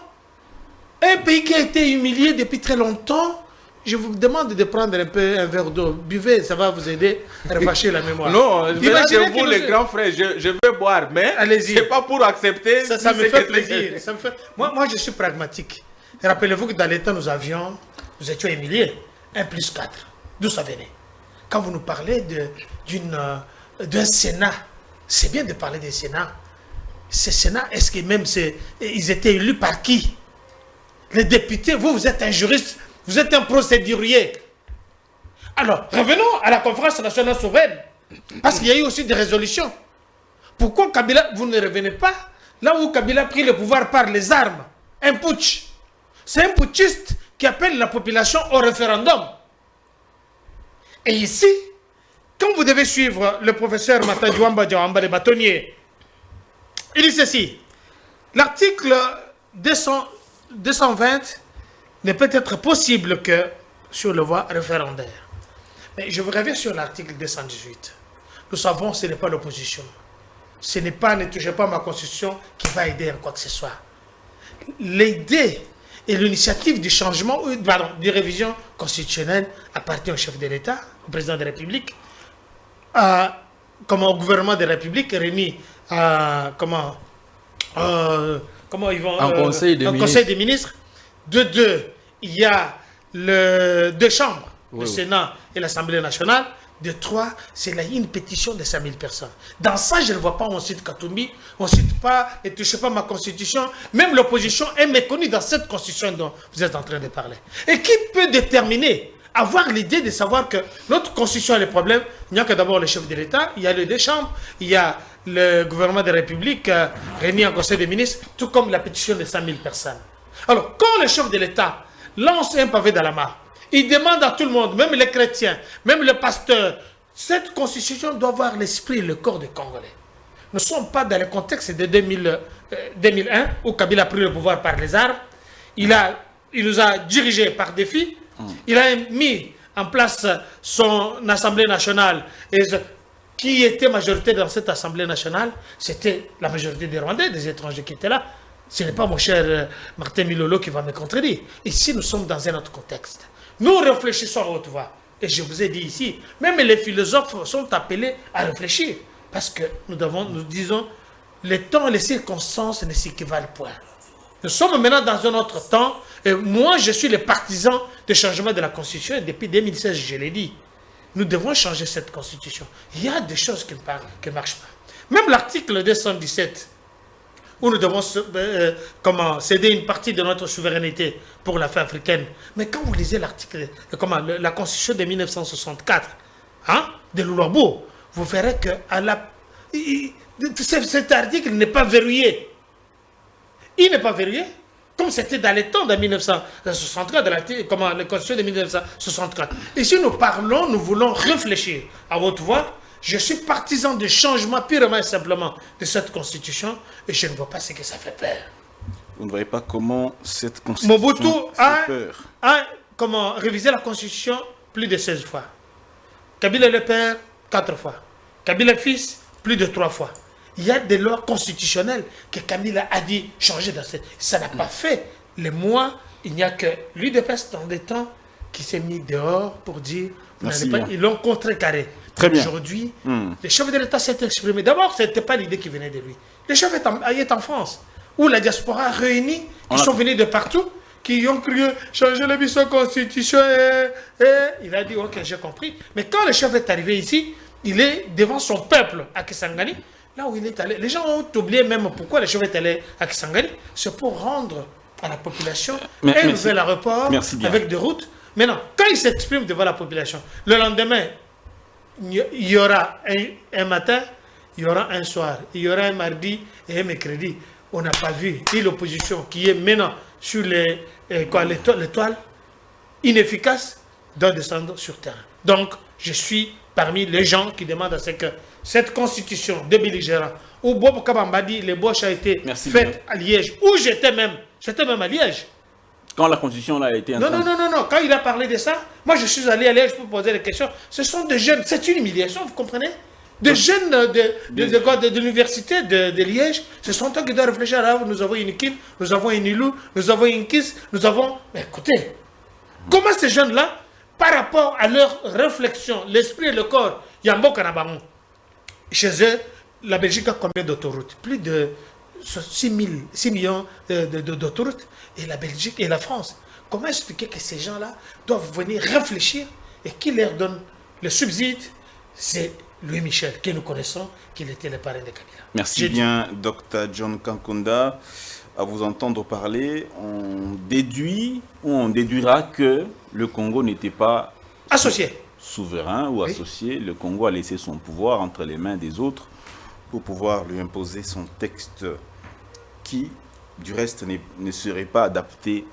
Un pays qui a été humilié depuis très longtemps, je vous demande de prendre un peu un verre d'eau. Buvez, ça va vous aider à rafraîchir la mémoire. Non, Imaginez vous, les grands frères, je vais boire, mais allez-y. c'est pas pour accepter. Ça me fait plaisir. Moi, je suis pragmatique. Rappelez-vous que dans les temps, nous étions humiliés. 1 plus 4. D'où ça venait? Quand vous nous parlez d'un Sénat, c'est bien de parler des Sénats. Ce Sénat, est-ce que même ils étaient élus par qui? Les députés, vous êtes un juriste, vous êtes un procédurier. Alors, revenons à la conférence nationale souveraine. Parce qu'il y a eu aussi des résolutions. Pourquoi Kabila, vous ne revenez pas là où Kabila a pris le pouvoir par les armes? Un putsch. C'est un putschiste qui appelle la population au référendum. Et ici, quand vous devez suivre le professeur Matadjouamba Djawamba, le bâtonnier, il dit ceci. L'article 220 ne peut être possible que sur le voie référendaire. Mais je vous reviens sur l'article 218. Nous savons que ce n'est pas l'opposition. Ce n'est pas, ne touchez pas à ma constitution qui va aider à quoi que ce soit. L'idée et l'initiative du changement, de révision constitutionnelle appartient au chef de l'État, au président de la République, comme au gouvernement de la République réuni comment ils vont en conseil des ministres. De deux, il y a deux chambres, le Sénat et l'Assemblée nationale. De trois, c'est une pétition de 5000 personnes. Dans ça, je ne vois pas, on cite Katumbi, on ne cite pas, et touchez pas ma constitution. Même l'opposition est méconnue dans cette constitution dont vous êtes en train de parler. Et qui peut déterminer, avoir l'idée de savoir que notre constitution a des problèmes? Il n'y a que d'abord le chef de l'État, il y a les deux chambres, il y a le gouvernement de la République réuni en conseil des ministres, tout comme la pétition de 5000 personnes. Alors, quand le chef de l'État lance un pavé dans la mare, il demande à tout le monde, même les chrétiens, même les pasteurs, cette constitution doit avoir l'esprit et le corps des Congolais. Nous ne sommes pas dans le contexte de 2001, où Kabila a pris le pouvoir par les armes. Il nous a dirigés par défi. Il a mis en place son Assemblée nationale. Et qui était majoritaire dans cette Assemblée nationale? C'était la majorité des Rwandais, des étrangers qui étaient là. Ce n'est pas mon cher Martin Milolo qui va me contredire. Ici, nous sommes dans un autre contexte. Nous réfléchissons à haute voix. Et je vous ai dit ici, même les philosophes sont appelés à réfléchir. Parce que nous disons, les temps et les circonstances ne s'équivalent point. Nous sommes maintenant dans un autre temps. Et moi, je suis le partisan du changement de la Constitution. Et depuis 2016, je l'ai dit. Nous devons changer cette Constitution. Il y a des choses qui ne marchent pas. Même l'article 217, où nous devons céder une partie de notre souveraineté pour l'affaire africaine. Mais quand vous lisez l'article, la Constitution de 1964, de Loulabo, vous verrez que cet article n'est pas verrouillé. Il n'est pas verrouillé, comme c'était dans les temps de 1964, de la Constitution de 1964. Ici, nous voulons réfléchir à haute voix. Je suis partisan du changement purement et simplement de cette constitution et je ne vois pas ce que ça fait peur. Vous ne voyez pas comment cette constitution Mobutu fait peur. a révisé la constitution plus de 16 fois. Kabila le père, 4 fois. Kabila le fils, plus de 3 fois. Il y a des lois constitutionnelles que Kabila a dit changer dans cette... Ça n'a pas fait. Les mois, il n'y a que l'UDPS dans des temps qui s'est mis dehors pour dire... Ils l'ont contrecarré. Très bien. Aujourd'hui, le chef de l'État s'est exprimé. D'abord, ce n'était pas l'idée qui venait de lui. Le chef est en France, où la diaspora réunie, qui sont venus de partout, qui ont cru changer la mission constitution. Il a dit, ok, j'ai compris. Mais quand le chef est arrivé ici, il est devant son peuple à Kisangani, là où il est allé. Les gens ont oublié même pourquoi le chef est allé à Kisangani. C'est pour rendre à la population un nouvel aéroport avec des routes. Mais non, quand il s'exprime devant la population, le lendemain, il y aura un matin, il y aura un soir, il y aura un mardi et un mercredi. On n'a pas vu. Et l'opposition qui est maintenant sur l'étoile, inefficace, doit descendre sur terre. Donc, je suis parmi les gens qui demandent à ce que cette constitution de belligérants, où Bob Kabambadi, l'ébauche a été faite à Liège, où j'étais même à Liège. Quand la constitution a été... Non. Quand il a parlé de ça, moi je suis allé à Liège pour poser des questions. Ce sont des jeunes, c'est une humiliation, vous comprenez? Des jeunes de l'université de Liège, ce sont eux qui doivent réfléchir. Nous avons une Kim, nous avons une Ilou, nous avons une Kiss, nous avons... Mais écoutez, Comment ces jeunes-là, par rapport à leur réflexion, l'esprit et le corps, Yambo Kanabamou, chez eux, la Belgique a combien d'autoroutes? Plus de 6 millions d'autoroutes. Et la Belgique et la France. Comment expliquer que ces gens-là doivent venir réfléchir et qui leur donne le subside? C'est Louis Michel, que nous connaissons, qu'il était le parrain de Kabila. Merci bien, Dr John Kankunda. À vous entendre parler, on déduit ou on déduira que le Congo n'était pas associé, souverain ou associé. Le Congo a laissé son pouvoir entre les mains des autres pour pouvoir lui imposer son texte qui, du reste, ne serait pas adapté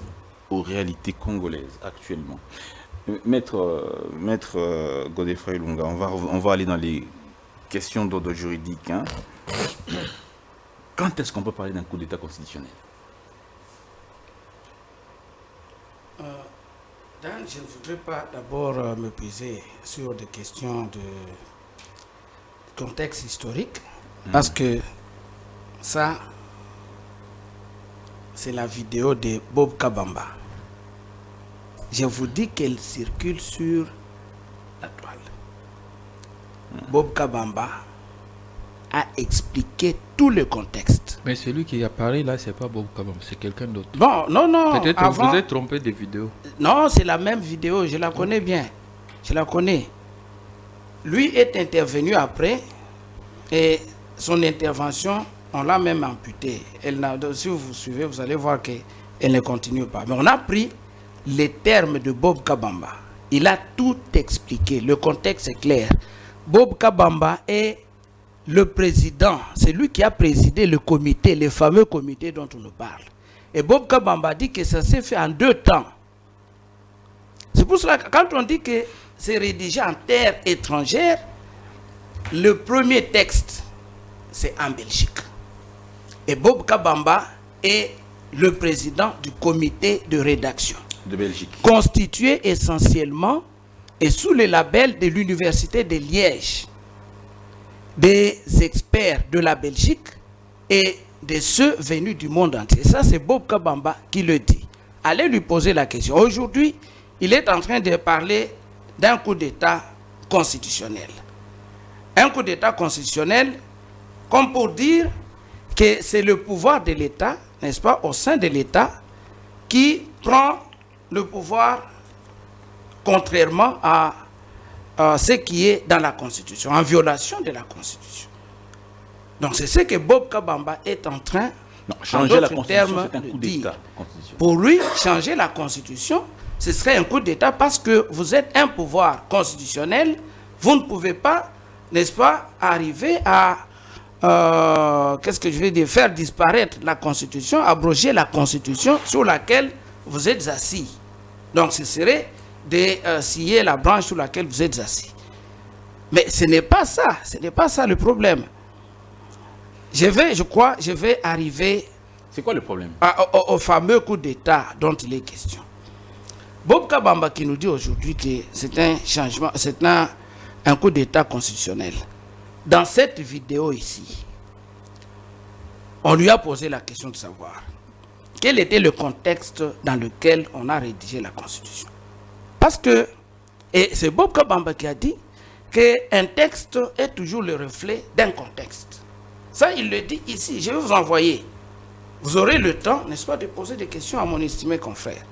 aux réalités congolaises actuellement. Maître Godefroy Lunga, on va aller dans les questions d'ordre juridique. Hein. Quand est-ce qu'on peut parler d'un coup d'État constitutionnel? Dan, je ne voudrais pas d'abord me poser sur des questions de contexte historique, parce que ça, c'est la vidéo de Bob Kabamba. Je vous dis qu'elle circule sur la toile. Bob Kabamba a expliqué tout le contexte. Mais celui qui apparaît là, c'est pas Bob Kabamba, c'est quelqu'un d'autre. Bon, non. Peut-être avant, vous êtes trompé des vidéos. Non, c'est la même vidéo, je la connais bien. Je la connais. Lui est intervenu après et son intervention, on l'a même amputée. Si vous suivez, vous allez voir qu'elle ne continue pas. Mais on a pris les termes de Bob Kabamba. Il a tout expliqué. Le contexte est clair. Bob Kabamba est le président. C'est lui qui a présidé le comité, le fameux comité dont on nous parle. Et Bob Kabamba dit que ça s'est fait en 2 temps. C'est pour cela que quand on dit que c'est rédigé en terre étrangère, le premier texte, c'est en Belgique. Et Bob Kabamba est le président du comité de rédaction. De Belgique. Constitué essentiellement et sous le label de l'Université de Liège, des experts de la Belgique et de ceux venus du monde entier. Ça, c'est Bob Kabamba qui le dit. Allez lui poser la question. Aujourd'hui, il est en train de parler d'un coup d'État constitutionnel. Un coup d'État constitutionnel, comme pour dire que c'est le pouvoir de l'État, n'est-ce pas, au sein de l'État, qui prend le pouvoir contrairement à ce qui est dans la Constitution, en violation de la Constitution. Donc c'est ce que Bob Kabamba est en train, changer la Constitution, c'est un coup d'État. Pour lui, changer la Constitution, ce serait un coup d'État parce que vous êtes un pouvoir constitutionnel, vous ne pouvez pas, n'est-ce pas, arriver à qu'est-ce que je vais dire, faire disparaître la Constitution, abroger la Constitution sur laquelle vous êtes assis. Donc ce serait de scier la branche sur laquelle vous êtes assis. Mais ce n'est pas ça le problème. Je vais arriver. C'est quoi le problème? Au fameux coup d'État dont il est question. Bob Kabamba qui nous dit aujourd'hui que c'est un changement, c'est un coup d'État constitutionnel. Dans cette vidéo ici, on lui a posé la question de savoir quel était le contexte dans lequel on a rédigé la Constitution. Parce que, et c'est Bob Kabamba qui a dit qu'un texte est toujours le reflet d'un contexte. Ça, il le dit ici. Je vais vous envoyer. Vous aurez le temps, n'est-ce pas, de poser des questions à mon estimé confrère.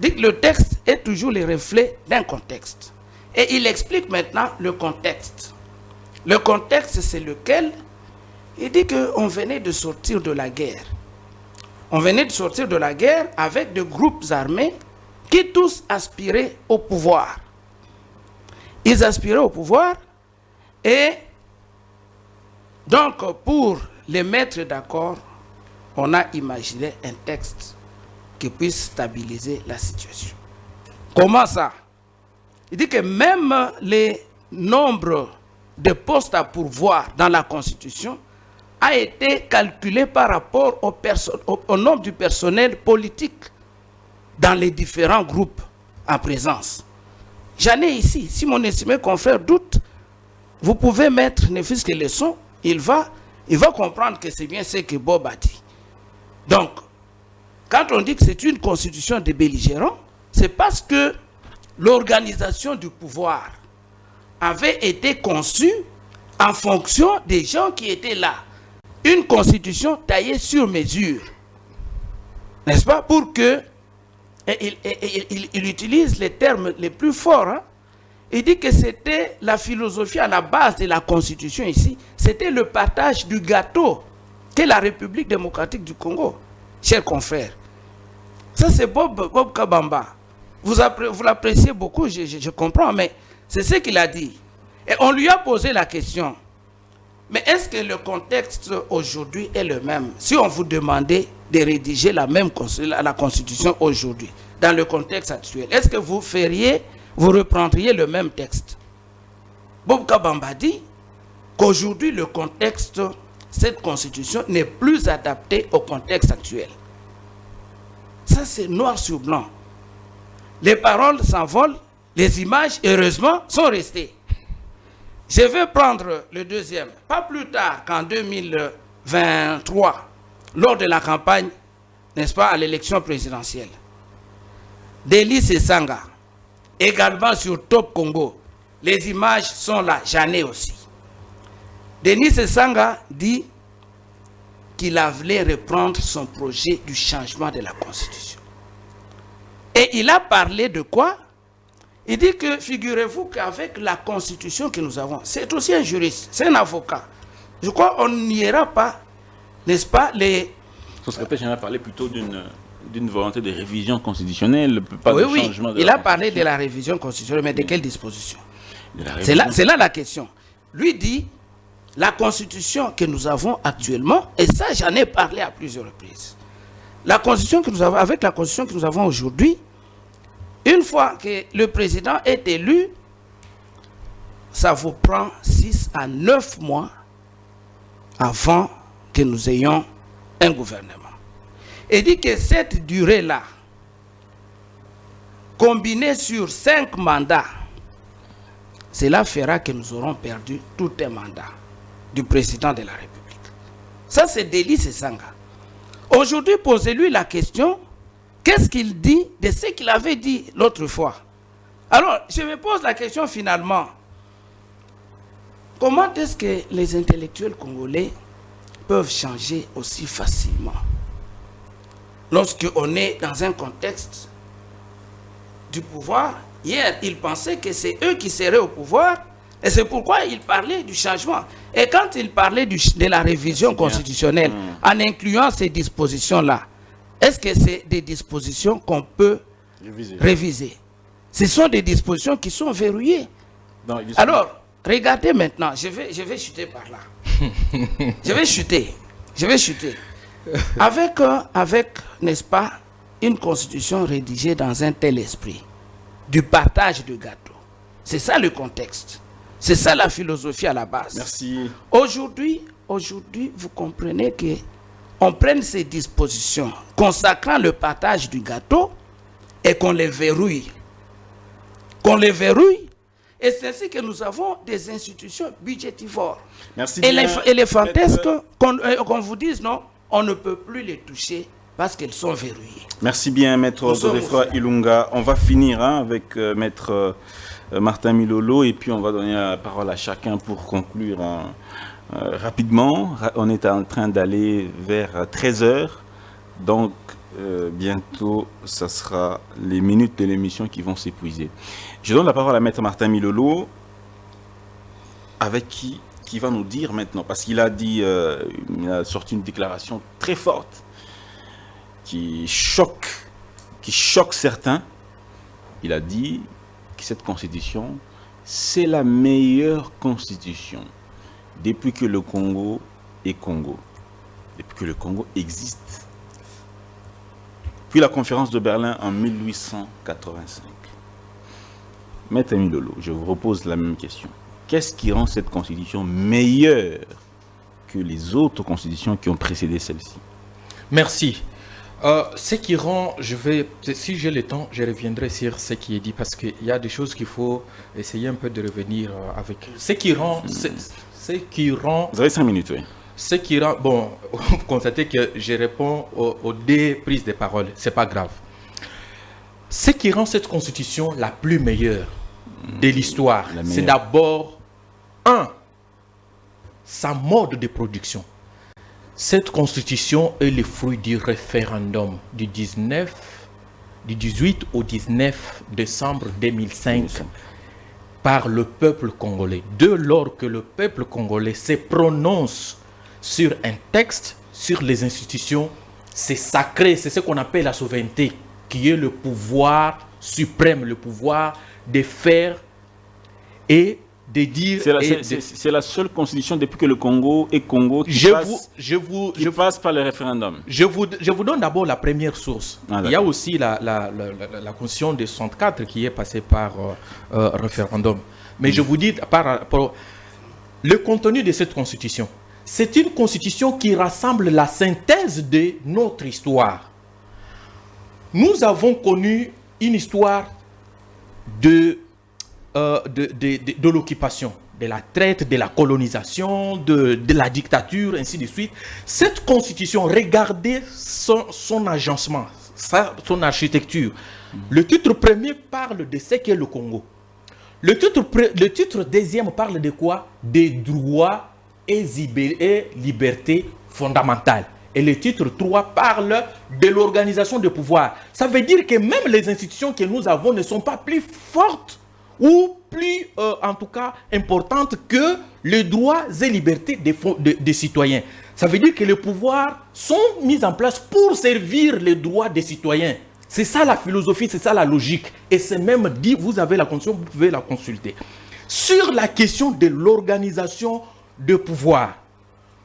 Dit que le texte est toujours le reflet d'un contexte. Et il explique maintenant le contexte. Le contexte, c'est lequel? Il dit qu'on venait de sortir de la guerre. On venait de sortir de la guerre avec des groupes armés qui tous aspiraient au pouvoir. Ils aspiraient au pouvoir et donc pour les mettre d'accord, on a imaginé un texte qui puisse stabiliser la situation. Comment ça? Il dit que même les nombres de postes à pourvoir dans la Constitution a été calculé par rapport au nombre du personnel politique dans les différents groupes en présence. J'en ai ici. Si mon estimé confrère doute, vous pouvez mettre ne fût-ce que le son, il va comprendre que c'est bien ce que Bob a dit. Donc, quand on dit que c'est une constitution de belligérants, c'est parce que l'organisation du pouvoir avait été conçue en fonction des gens qui étaient là. Une constitution taillée sur mesure. N'est-ce pas? Pour que... il utilise les termes les plus forts. Hein? Il dit que c'était la philosophie à la base de la constitution ici. C'était le partage du gâteau qu'est la République démocratique du Congo. Chers confrères. Ça, c'est Bob Kabamba. Vous l'appréciez beaucoup, je comprends, mais c'est ce qu'il a dit. Et on lui a posé la question. Mais est-ce que le contexte aujourd'hui est le même? Si on vous demandait de rédiger la Constitution aujourd'hui, dans le contexte actuel, est-ce que vous reprendriez le même texte? Bob Kabamba dit qu'aujourd'hui, le contexte, cette Constitution n'est plus adaptée au contexte actuel. Ça, c'est noir sur blanc. Les paroles s'envolent, les images, heureusement, sont restées. Je vais prendre le deuxième. Pas plus tard qu'en 2023, lors de la campagne, n'est-ce pas, à l'élection présidentielle. Denis Sesanga, également sur Top Congo. Les images sont là, j'en ai aussi. Denis Sesanga dit qu'il voulait reprendre son projet du changement de la Constitution. Et il a parlé de quoi? Il dit que, figurez-vous qu'avec la Constitution que nous avons, c'est aussi un juriste, c'est un avocat. Je crois qu'on n'ira pas, n'est-ce pas, les... Son secrétaire général parlait plutôt d'une volonté de révision constitutionnelle, pas de changement de il a parlé de la révision constitutionnelle, mais de quelle disposition? C'est là la question. Lui dit, la Constitution que nous avons actuellement, et ça j'en ai parlé à plusieurs reprises, la Constitution que nous avons, avec la Constitution que nous avons aujourd'hui, une fois que le président est élu, ça vous prend 6 à 9 mois avant que nous ayons un gouvernement. Et dit que cette durée-là, combinée sur 5 mandats, cela fera que nous aurons perdu tout un mandat du président de la République. Ça, c'est Denis Sesanga. Aujourd'hui, posez-lui la question, qu'est-ce qu'il dit de ce qu'il avait dit l'autre fois? Alors, je me pose la question finalement. Comment est-ce que les intellectuels congolais peuvent changer aussi facilement? Lorsqu'on est dans un contexte du pouvoir, hier, ils pensaient que c'est eux qui seraient au pouvoir, et c'est pourquoi ils parlaient du changement. Et quand ils parlaient de la révision constitutionnelle, en incluant ces dispositions-là, est-ce que c'est des dispositions qu'on peut réviser? Ce sont des dispositions qui sont verrouillées. Alors, regardez maintenant, je vais chuter par là. Je vais chuter. Avec, n'est-ce pas, une constitution rédigée dans un tel esprit, du partage de gâteau. C'est ça le contexte. C'est ça la philosophie à la base. Merci. Aujourd'hui, vous comprenez que on prenne ces dispositions consacrant le partage du gâteau et qu'on les verrouille. Et c'est ainsi que nous avons des institutions budgétivores. Merci et bien. les fantasques, qu'on vous dise non, on ne peut plus les toucher parce qu'elles sont verrouillées. Merci bien, Maître Godefroid Ilunga. On va finir avec Maître Martin Milolo et puis on va donner la parole à chacun pour conclure rapidement. On est en train d'aller vers 13h. Donc, bientôt, ça sera les minutes de l'émission qui vont s'épuiser. Je donne la parole à Maître Martin Milolo, avec qui va nous dire maintenant, parce qu'il a dit, il a sorti une déclaration très forte qui choque certains. Il a dit que cette constitution, c'est la meilleure constitution depuis que le Congo est Congo, depuis que le Congo existe. Puis la conférence de Berlin en 1885. Maître Milolo, je vous repose la même question. Qu'est-ce qui rend cette constitution meilleure que les autres constitutions qui ont précédé celle-ci? Merci. Ce qui rend, si j'ai le temps, je reviendrai sur ce qui est dit parce qu'il y a des choses qu'il faut essayer un peu de revenir avec. Ce qui rend, Vous avez 5 minutes, oui. Ce qui rend, bon, vous constatez que je réponds aux deux prises de parole, c'est pas grave. Ce qui rend cette constitution la plus meilleure de l'histoire, c'est d'abord, sa mode de production. Cette constitution est le fruit du référendum du 18 au 19 décembre 2005 par le peuple congolais. Dès lors que le peuple congolais se prononce sur un texte, sur les institutions, c'est sacré, c'est ce qu'on appelle la souveraineté, qui est le pouvoir suprême, le pouvoir de faire et de dire... C'est la seule constitution depuis que le Congo est Congo qui passe par le référendum. Je vous donne d'abord la première source. Il y a aussi la constitution de 64 qui est passée par référendum. Mais je vous dis, par rapport le contenu de cette constitution, c'est une constitution qui rassemble la synthèse de notre histoire. Nous avons connu une histoire de l'occupation, de la traite, de la colonisation, de la dictature, ainsi de suite. Cette constitution, regardez son agencement, son architecture. Le titre premier parle de ce qu'est le Congo. Le titre deuxième parle de quoi? Des droits et libertés fondamentales. Et le titre 3 parle de l'organisation de pouvoir. Ça veut dire que même les institutions que nous avons ne sont pas plus fortes ou plus, en tout cas, importantes que les droits et libertés des citoyens. Ça veut dire que les pouvoirs sont mis en place pour servir les droits des citoyens. C'est ça la philosophie, c'est ça la logique. Et c'est même dit, vous avez la constitution, vous pouvez la consulter. Sur la question de l'organisation de pouvoir,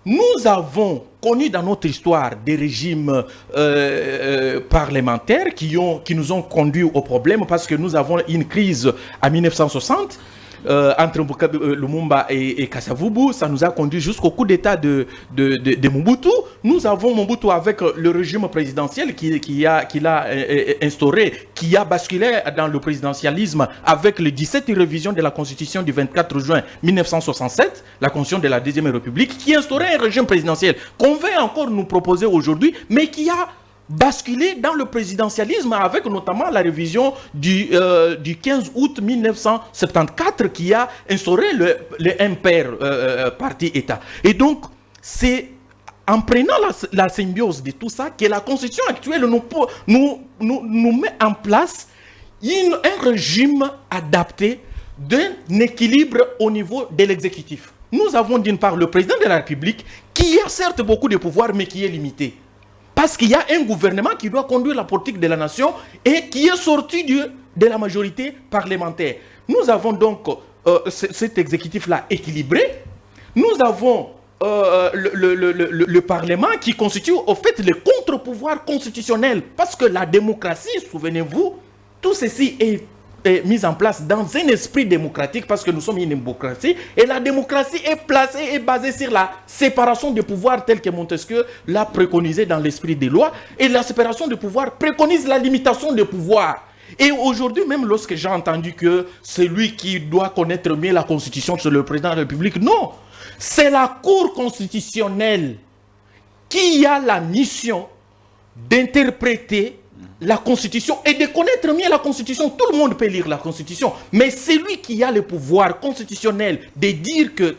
nous avons connu dans notre histoire des régimes parlementaires qui nous ont conduits au problème parce que nous avons une crise en 1960 entre Lumumba et Kasavubu. Ça nous a conduit jusqu'au coup d'état de Mobutu. Nous avons Mobutu avec le régime présidentiel qu'il a instauré, qui a basculé dans le présidentialisme avec les 17 révisions de la Constitution du 24 juin 1967, la Constitution de la Deuxième République, qui instaurait un régime présidentiel qu'on veut encore nous proposer aujourd'hui, mais qui a basculé dans le présidentialisme avec notamment la révision du 15 août 1974 qui a instauré le MPR, parti-État. Et donc, c'est en prenant la symbiose de tout ça que la Constitution actuelle nous met en place un régime adapté d'un équilibre au niveau de l'exécutif. Nous avons d'une part le président de la République qui a certes beaucoup de pouvoir mais qui est limité. Parce qu'il y a un gouvernement qui doit conduire la politique de la nation et qui est sorti de la majorité parlementaire. Nous avons donc cet exécutif-là équilibré. Nous avons le Parlement qui constitue au fait le contre-pouvoir constitutionnel. Parce que la démocratie, souvenez-vous, tout ceci est mis en place dans un esprit démocratique parce que nous sommes une démocratie et la démocratie est placée et basée sur la séparation des pouvoirs telle que Montesquieu l'a préconisé dans l'esprit des lois et la séparation des pouvoirs préconise la limitation des pouvoirs. Et aujourd'hui, même lorsque j'ai entendu que celui qui doit connaître mieux la Constitution, c'est le président de la République, non, c'est la Cour constitutionnelle qui a la mission d'interpréter la Constitution et de connaître mieux la Constitution. Tout le monde peut lire la Constitution, mais celui qui a le pouvoir constitutionnel de dire que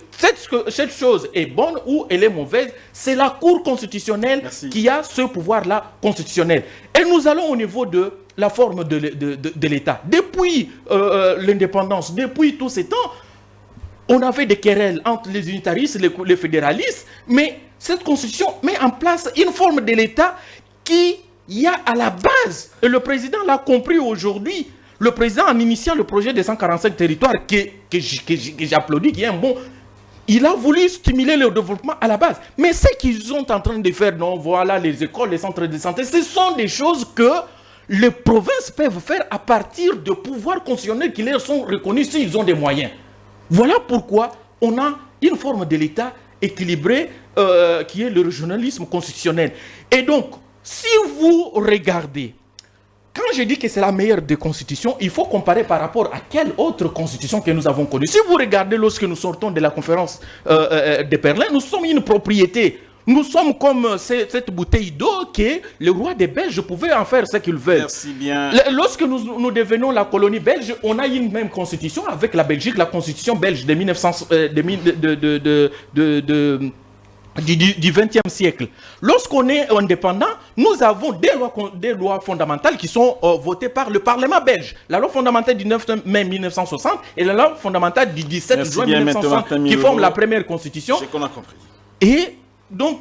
cette chose est bonne ou elle est mauvaise, c'est la Cour constitutionnelle qui a ce pouvoir-là constitutionnel. Et nous allons au niveau de la forme de l'État. Depuis l'indépendance, depuis tous ces temps, on avait des querelles entre les unitaristes et les fédéralistes, mais cette Constitution met en place une forme de l'État qui y a à la base, et le président l'a compris aujourd'hui, le président en initiant le projet des 145 territoires que j'applaudis, qui est un bon, il a voulu stimuler le développement à la base. Mais ce qu'ils sont en train de faire, non, voilà les écoles, les centres de santé, ce sont des choses que les provinces peuvent faire à partir de pouvoirs constitutionnels qui leur sont reconnus s'ils ont des moyens. Voilà pourquoi on a une forme de l'État équilibré qui est le régionalisme constitutionnel. Et donc, si vous regardez, quand je dis que c'est la meilleure des constitutions, il faut comparer par rapport à quelle autre constitution que nous avons connue. Si vous regardez lorsque nous sortons de la conférence de Berlin, nous sommes une propriété. Nous sommes comme cette bouteille d'eau que le roi des Belges pouvait en faire ce qu'il veut. Merci bien. Lorsque nous devenons la colonie belge, on a une même constitution avec la Belgique, la constitution belge de 1900, du XXe siècle. Lorsqu'on est indépendant, nous avons des lois fondamentales qui sont votées par le Parlement belge. La loi fondamentale du 9 mai 1960 et la loi fondamentale du 17 juin 1960 qui forment la première constitution. C'est qu'on a compris. Et donc,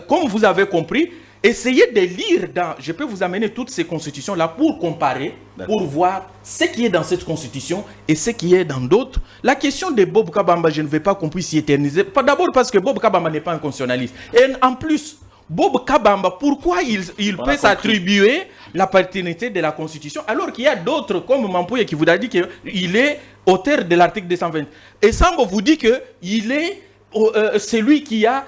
comme vous avez compris, essayez de lire je peux vous amener toutes ces constitutions-là pour comparer, pour voir ce qui est dans cette constitution et ce qui est dans d'autres. La question de Bob Kabamba, je ne vais pas qu'on puisse s'y éterniser. D'abord parce que Bob Kabamba n'est pas un constitutionnaliste. Et en plus, Bob Kabamba, pourquoi il peut s'attribuer la paternité de la constitution alors qu'il y a d'autres comme Mampouye qui vous a dit qu'il est auteur de l'article 220. Et Sambo vous dit qu'il est celui qui a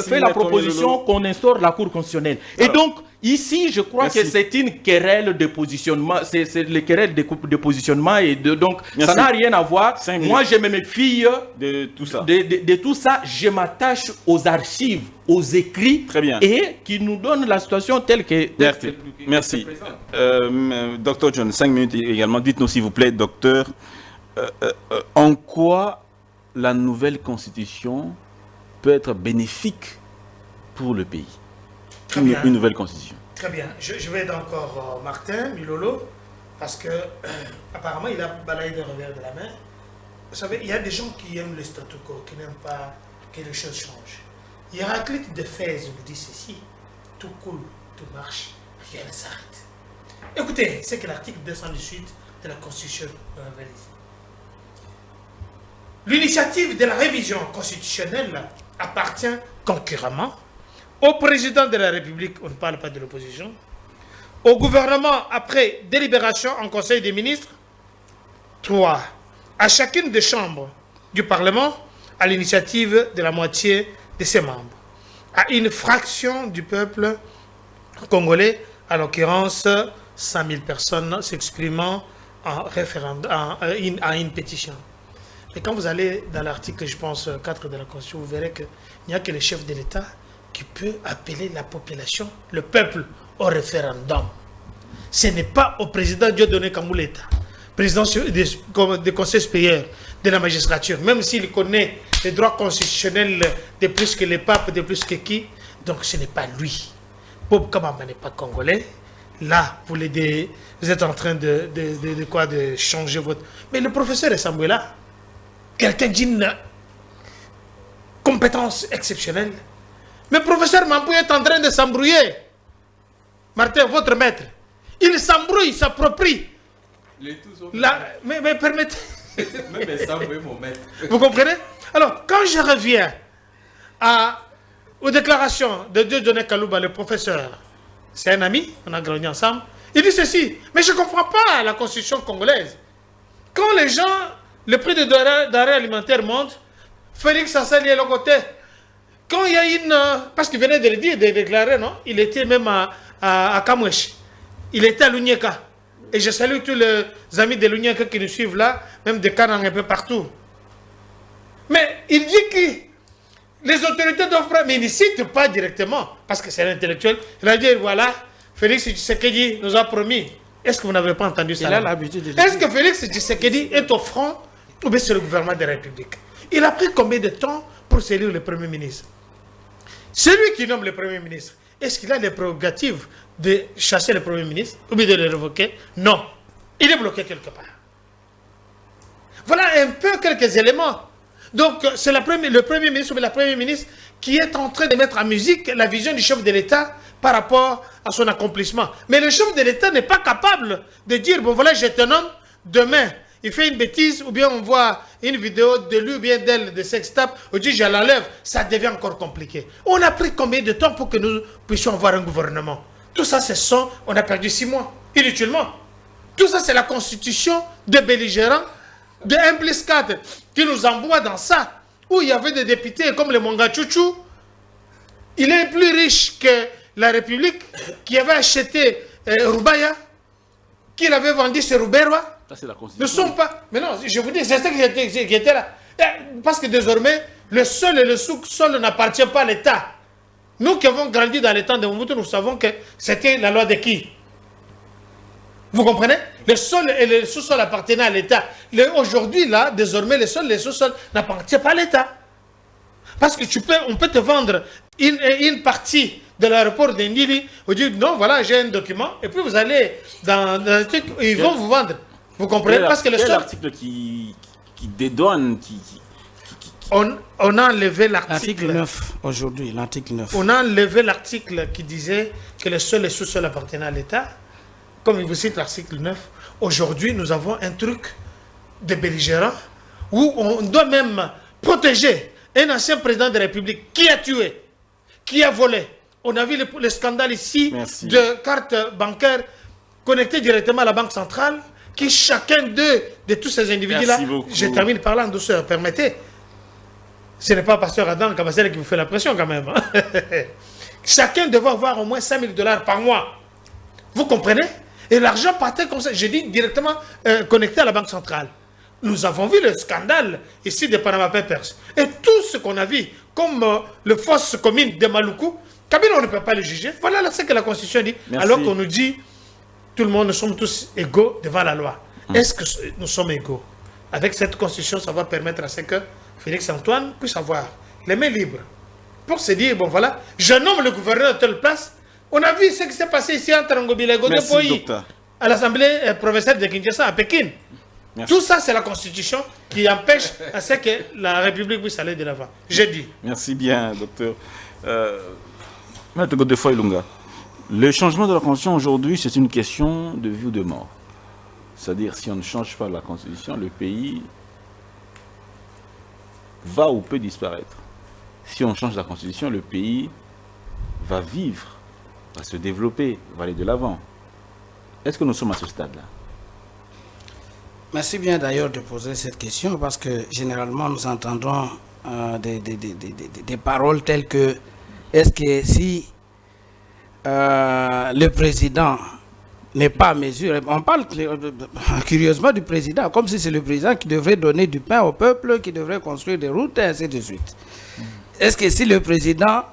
fait la proposition qu'on instaure la Cour constitutionnelle. Et donc, ici, je crois que c'est une querelle de positionnement. C'est les querelles de positionnement. Et donc, ça n'a rien à voir. Moi, je me méfie de tout ça. De tout ça. Je m'attache aux archives, aux écrits. Très bien. Et qui nous donnent la situation telle que... Merci. Docteur John, 5 minutes également. Dites-nous, s'il vous plaît, docteur, en quoi la nouvelle constitution peut être bénéfique pour le pays. Une nouvelle constitution. Très bien. Je vais aider encore Martin Milolo, parce que apparemment il a balayé le revers de la main. Vous savez, il y a des gens qui aiment le statu quo, qui n'aiment pas que les choses changent. Héraclite de Fès vous dit ceci: tout coule, tout marche, rien ne s'arrête. Écoutez, c'est que l'article 218 de la Constitution révèle ici. L'initiative de la révision constitutionnelle appartient concurremment au président de la République, on ne parle pas de l'opposition, au gouvernement après délibération en Conseil des ministres, 3, à chacune des chambres du Parlement, à l'initiative de la moitié de ses membres, à une fraction du peuple congolais, à l'occurrence 100 000 personnes s'exprimant en référendum, à une pétition. Et quand vous allez dans l'article, je pense, 4 de la Constitution, vous verrez qu'il n'y a que le chef de l'État qui peut appeler la population, le peuple, au référendum. Ce n'est pas au président Dieudonné Kambouleta, président du Conseil supérieur de la magistrature, même s'il connaît les droits constitutionnels de plus que les papes, de plus que qui. Donc ce n'est pas lui. Bob Kabamba n'est pas congolais. Là, vous êtes en train de changer votre... Mais le professeur Samuela, quelqu'un d'une compétence exceptionnelle. Mais professeur Mampouye est en train de s'embrouiller. Martin, votre maître, il s'embrouille, il s'approprie. Mais permettez... mon maître. Vous comprenez? Alors, quand je reviens aux déclarations de Dieudonné Kalouba, le professeur, c'est un ami, on a grandi ensemble, il dit ceci: mais je ne comprends pas la constitution congolaise. Quand les gens... Le prix de denrées alimentaires monte. Félix Assali est à côté. Quand il y a une... Parce qu'il venait de le dire, de déclarer, non? Il était même à Kamwesh. Il était à Lunyeka. Et je salue tous les amis de Lunyeka qui nous suivent là, même de Kanang un peu partout. Mais il dit que les autorités doivent prendre... Mais il ne cite pas directement, parce que c'est l'intellectuel. Il a dit, voilà, Félix Tshisekedi nous a promis. Est-ce que vous n'avez pas entendu ça? Il a l'habitude de le dire. Est-ce que Félix Tshisekedi est au front ou bien c'est le gouvernement de la République? Il a pris combien de temps pour élire le Premier ministre? Celui qui nomme le Premier ministre, est-ce qu'il a les prérogatives de chasser le Premier ministre ou bien de le révoquer? Non. Il est bloqué quelque part. Voilà un peu quelques éléments. Donc, c'est le Premier ministre ou la Première ministre qui est en train de mettre en musique la vision du chef de l'État par rapport à son accomplissement. Mais le chef de l'État n'est pas capable de dire, bon voilà, j'ai un homme, demain, il fait une bêtise, ou bien on voit une vidéo de lui ou bien d'elle, de sextape, on dit, je l'enlève, ça devient encore compliqué. On a pris combien de temps pour que nous puissions avoir un gouvernement? Tout ça, on a perdu 6 mois, inutilement. Tout ça, c'est la constitution de belligérants, de 1+4, qui nous envoie dans ça, où il y avait des députés comme le Monga Chouchou. Il est plus riche que la République, qui avait acheté Roubaya, qui l'avait vendu chez Rouberwa. Ça, c'est la Ne constitution. sont pas... Mais non, je vous dis, c'est ça qui était là. Parce que désormais, le sol et le sous-sol n'appartiennent pas à l'État. Nous qui avons grandi dans les temps de Mobutu, nous savons que c'était la loi de qui? Vous comprenez? Le sol et le sous-sol appartenaient à l'État. Aujourd'hui, là, désormais, le sol et le sous-sol n'appartiennent pas à l'État. Parce que on peut te vendre une partie de l'aéroport de Ndili, vous dites non, voilà, j'ai un document, et puis vous allez dans un truc, ils vont vous vendre. Vous comprenez? Parce que le sol. L'article qui dédouane, On a enlevé l'article 9 aujourd'hui, l'article 9. On a enlevé l'article qui disait que le sol et sous-sol appartenaient à l'État. Comme il vous cite l'article 9, aujourd'hui nous avons un truc de belligérant où on doit même protéger un ancien président de la République qui a tué, qui a volé. On a vu le scandale ici. Merci. De cartes bancaires connectées directement à la Banque centrale, qui chacun de tous ces individus-là, je termine par là en douceur, permettez. Ce n'est pas Pasteur Adam Kabasele qui vous fait la pression quand même. Hein? Chacun devait avoir au moins $5,000 par mois. Vous comprenez? Et l'argent partait comme ça, je dis directement connecté à la Banque centrale. Nous avons vu le scandale ici de Panama Papers. Et tout ce qu'on a vu, comme le fosse commune de Maluku, Kabila, on ne peut pas le juger. Voilà ce que la Constitution dit. Merci. Alors qu'on nous dit, tout le monde, nous sommes tous égaux devant la loi. Est-ce que nous sommes égaux? Avec cette Constitution, ça va permettre à ce que Félix Antoine puisse avoir les mains libres pour se dire, bon voilà, je nomme le gouverneur de telle place. On a vu ce qui s'est passé ici entre Ngobila et Godefroy à l'Assemblée provinciale de Kinshasa, à Pékin. Merci. Tout ça, c'est la Constitution qui empêche à ce que la République puisse aller de l'avant. J'ai dit. Merci bien, docteur. Maître Godefroy Ilunga, le changement de la Constitution aujourd'hui, c'est une question de vie ou de mort. C'est-à-dire, si on ne change pas la Constitution, le pays va ou peut disparaître. Si on change la Constitution, le pays va vivre, va se développer, va aller de l'avant. Est-ce que nous sommes à ce stade-là? Merci bien d'ailleurs de poser cette question parce que généralement nous entendons des paroles telles que est-ce que si le président n'est pas à mesure, on parle curieusement du président comme si c'est le président qui devrait donner du pain au peuple, qui devrait construire des routes et ainsi de suite. Est-ce que si le président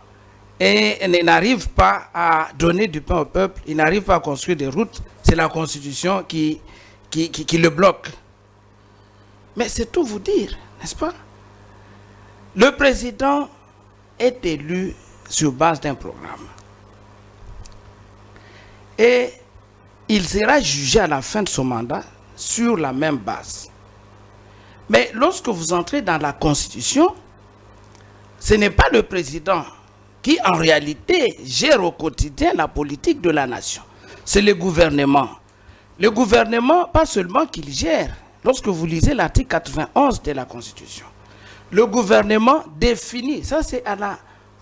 n'arrive pas à donner du pain au peuple, il n'arrive pas à construire des routes, c'est la Constitution qui le bloque? Mais c'est tout vous dire, n'est-ce pas? Le président est élu sur base d'un programme. Et il sera jugé à la fin de son mandat sur la même base. Mais lorsque vous entrez dans la Constitution, ce n'est pas le président qui en réalité gère au quotidien la politique de la nation. C'est le gouvernement. Le gouvernement, pas seulement qu'il gère, lorsque vous lisez l'article 91 de la Constitution, le gouvernement définit, ça c'est à la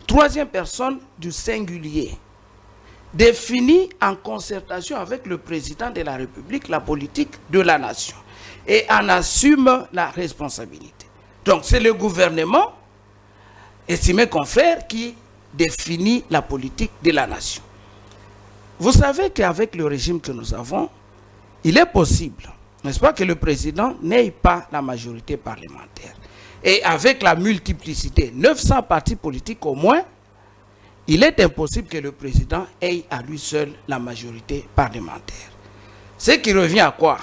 troisième personne du singulier, définit en concertation avec le président de la République la politique de la nation et en assume la responsabilité. Donc c'est le gouvernement, estimé confrère, qui définit la politique de la nation. Vous savez qu'avec le régime que nous avons, il est possible, n'est-ce pas, que le président n'ait pas la majorité parlementaire. Et avec la multiplicité, 900 partis politiques au moins, il est impossible que le président ait à lui seul la majorité parlementaire. Ce qui revient à quoi?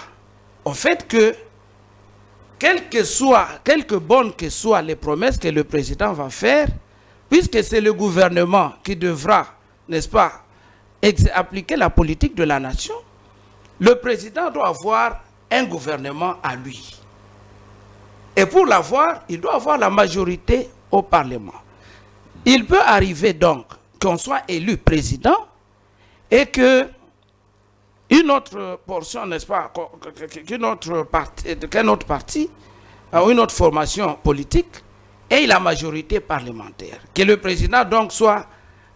Au fait que, quelque bonnes que soient les promesses que le président va faire, puisque c'est le gouvernement qui devra, n'est-ce pas, appliquer la politique de la nation, le président doit avoir un gouvernement à lui. Et pour l'avoir, il doit avoir la majorité au Parlement. Il peut arriver donc qu'on soit élu président et que une autre portion, n'est-ce pas, qu'un autre parti, une autre formation politique ait la majorité parlementaire. Que le président donc soit,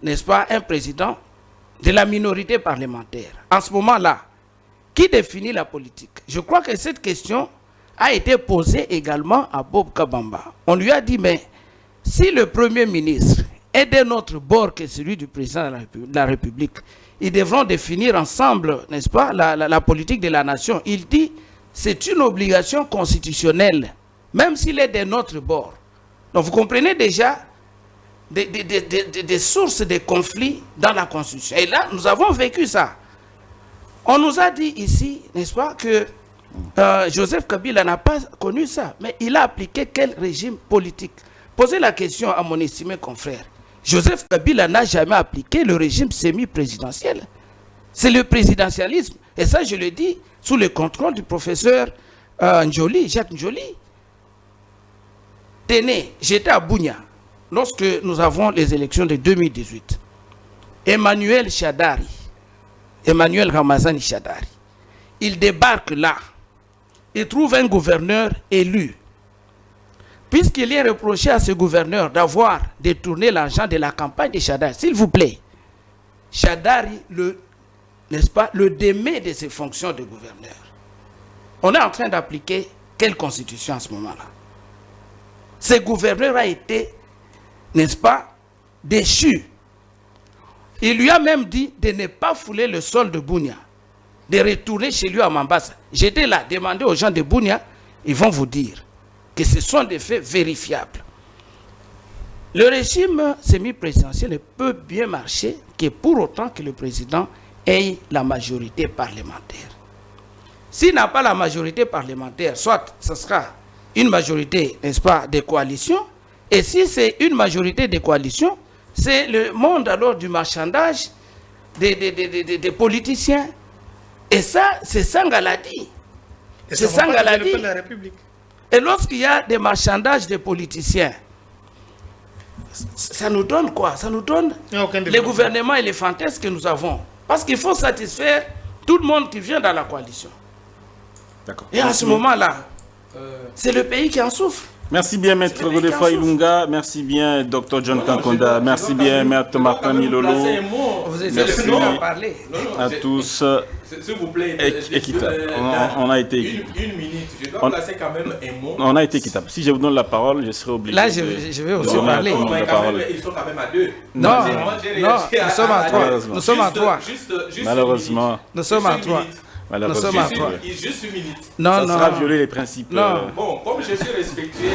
n'est-ce pas, un président de la minorité parlementaire. En ce moment-là, qui définit la politique? Je crois que cette question a été posée également à Bob Kabamba. On lui a dit, mais si le Premier ministre est d'un autre bord que celui du président de la République, ils devront définir ensemble, n'est-ce pas, la politique de la nation. Il dit, c'est une obligation constitutionnelle, même s'il est d'un autre bord. Donc vous comprenez déjà des sources de conflits dans la Constitution. Et là, nous avons vécu ça. On nous a dit ici, n'est-ce pas, que Joseph Kabila n'a pas connu ça, mais il a appliqué quel régime politique? Posez la question à mon estimé confrère. Joseph Kabila n'a jamais appliqué le régime semi-présidentiel. C'est le présidentialisme. Et ça, je le dis sous le contrôle du professeur Jacques Njoli. Téné, j'étais à Bunia lorsque nous avons les élections de 2018. Emmanuel Ramazani Shadari, il débarque là. Il trouve un gouverneur élu. Puisqu'il est reproché à ce gouverneur d'avoir détourné l'argent de la campagne de Shadari, s'il vous plaît, Shadari, n'est-ce pas, le démet de ses fonctions de gouverneur. On est en train d'appliquer quelle constitution à ce moment-là? Ce gouverneur a été, n'est-ce pas, déchu. Il lui a même dit de ne pas fouler le sol de Bunia, de retourner chez lui à Mambasa. J'étais là, demandez aux gens de Bunia, ils vont vous dire que ce sont des faits vérifiables. Le régime semi-présidentiel ne peut bien marcher que pour autant que le président ait la majorité parlementaire. S'il n'a pas la majorité parlementaire, soit ce sera une majorité, n'est-ce pas, de coalition, et si c'est une majorité de coalition, c'est le monde alors du marchandage des politiciens. Et ça, c'est Sangaladi. C'est Sangaladi. Et lorsqu'il y a des marchandages des politiciens, ça nous donne quoi? Ça nous donne les gouvernements éléphantesques que nous avons. Parce qu'il faut satisfaire tout le monde qui vient dans la coalition. Et à ce moment-là, c'est le pays qui en souffre. Merci bien, Maître Godefroid Ilunga. Merci bien, Dr. John Kankonda. Merci bien, Maître Martin Milolo. Merci à tous. S'il vous plaît, équitable. On a été équitable. Une minute. Je dois placer quand même un mot. On a été équitable. Si je vous donne la parole, je serai obligé. Là, je vais aussi parler. Ils sont quand même à deux. Non, nous sommes à trois. Nous sommes à trois. Malheureusement. Nous sommes à trois. Nous sommes à trois. Juste une minute. Ça sera violer les principes. Bon, comme je suis respectueux.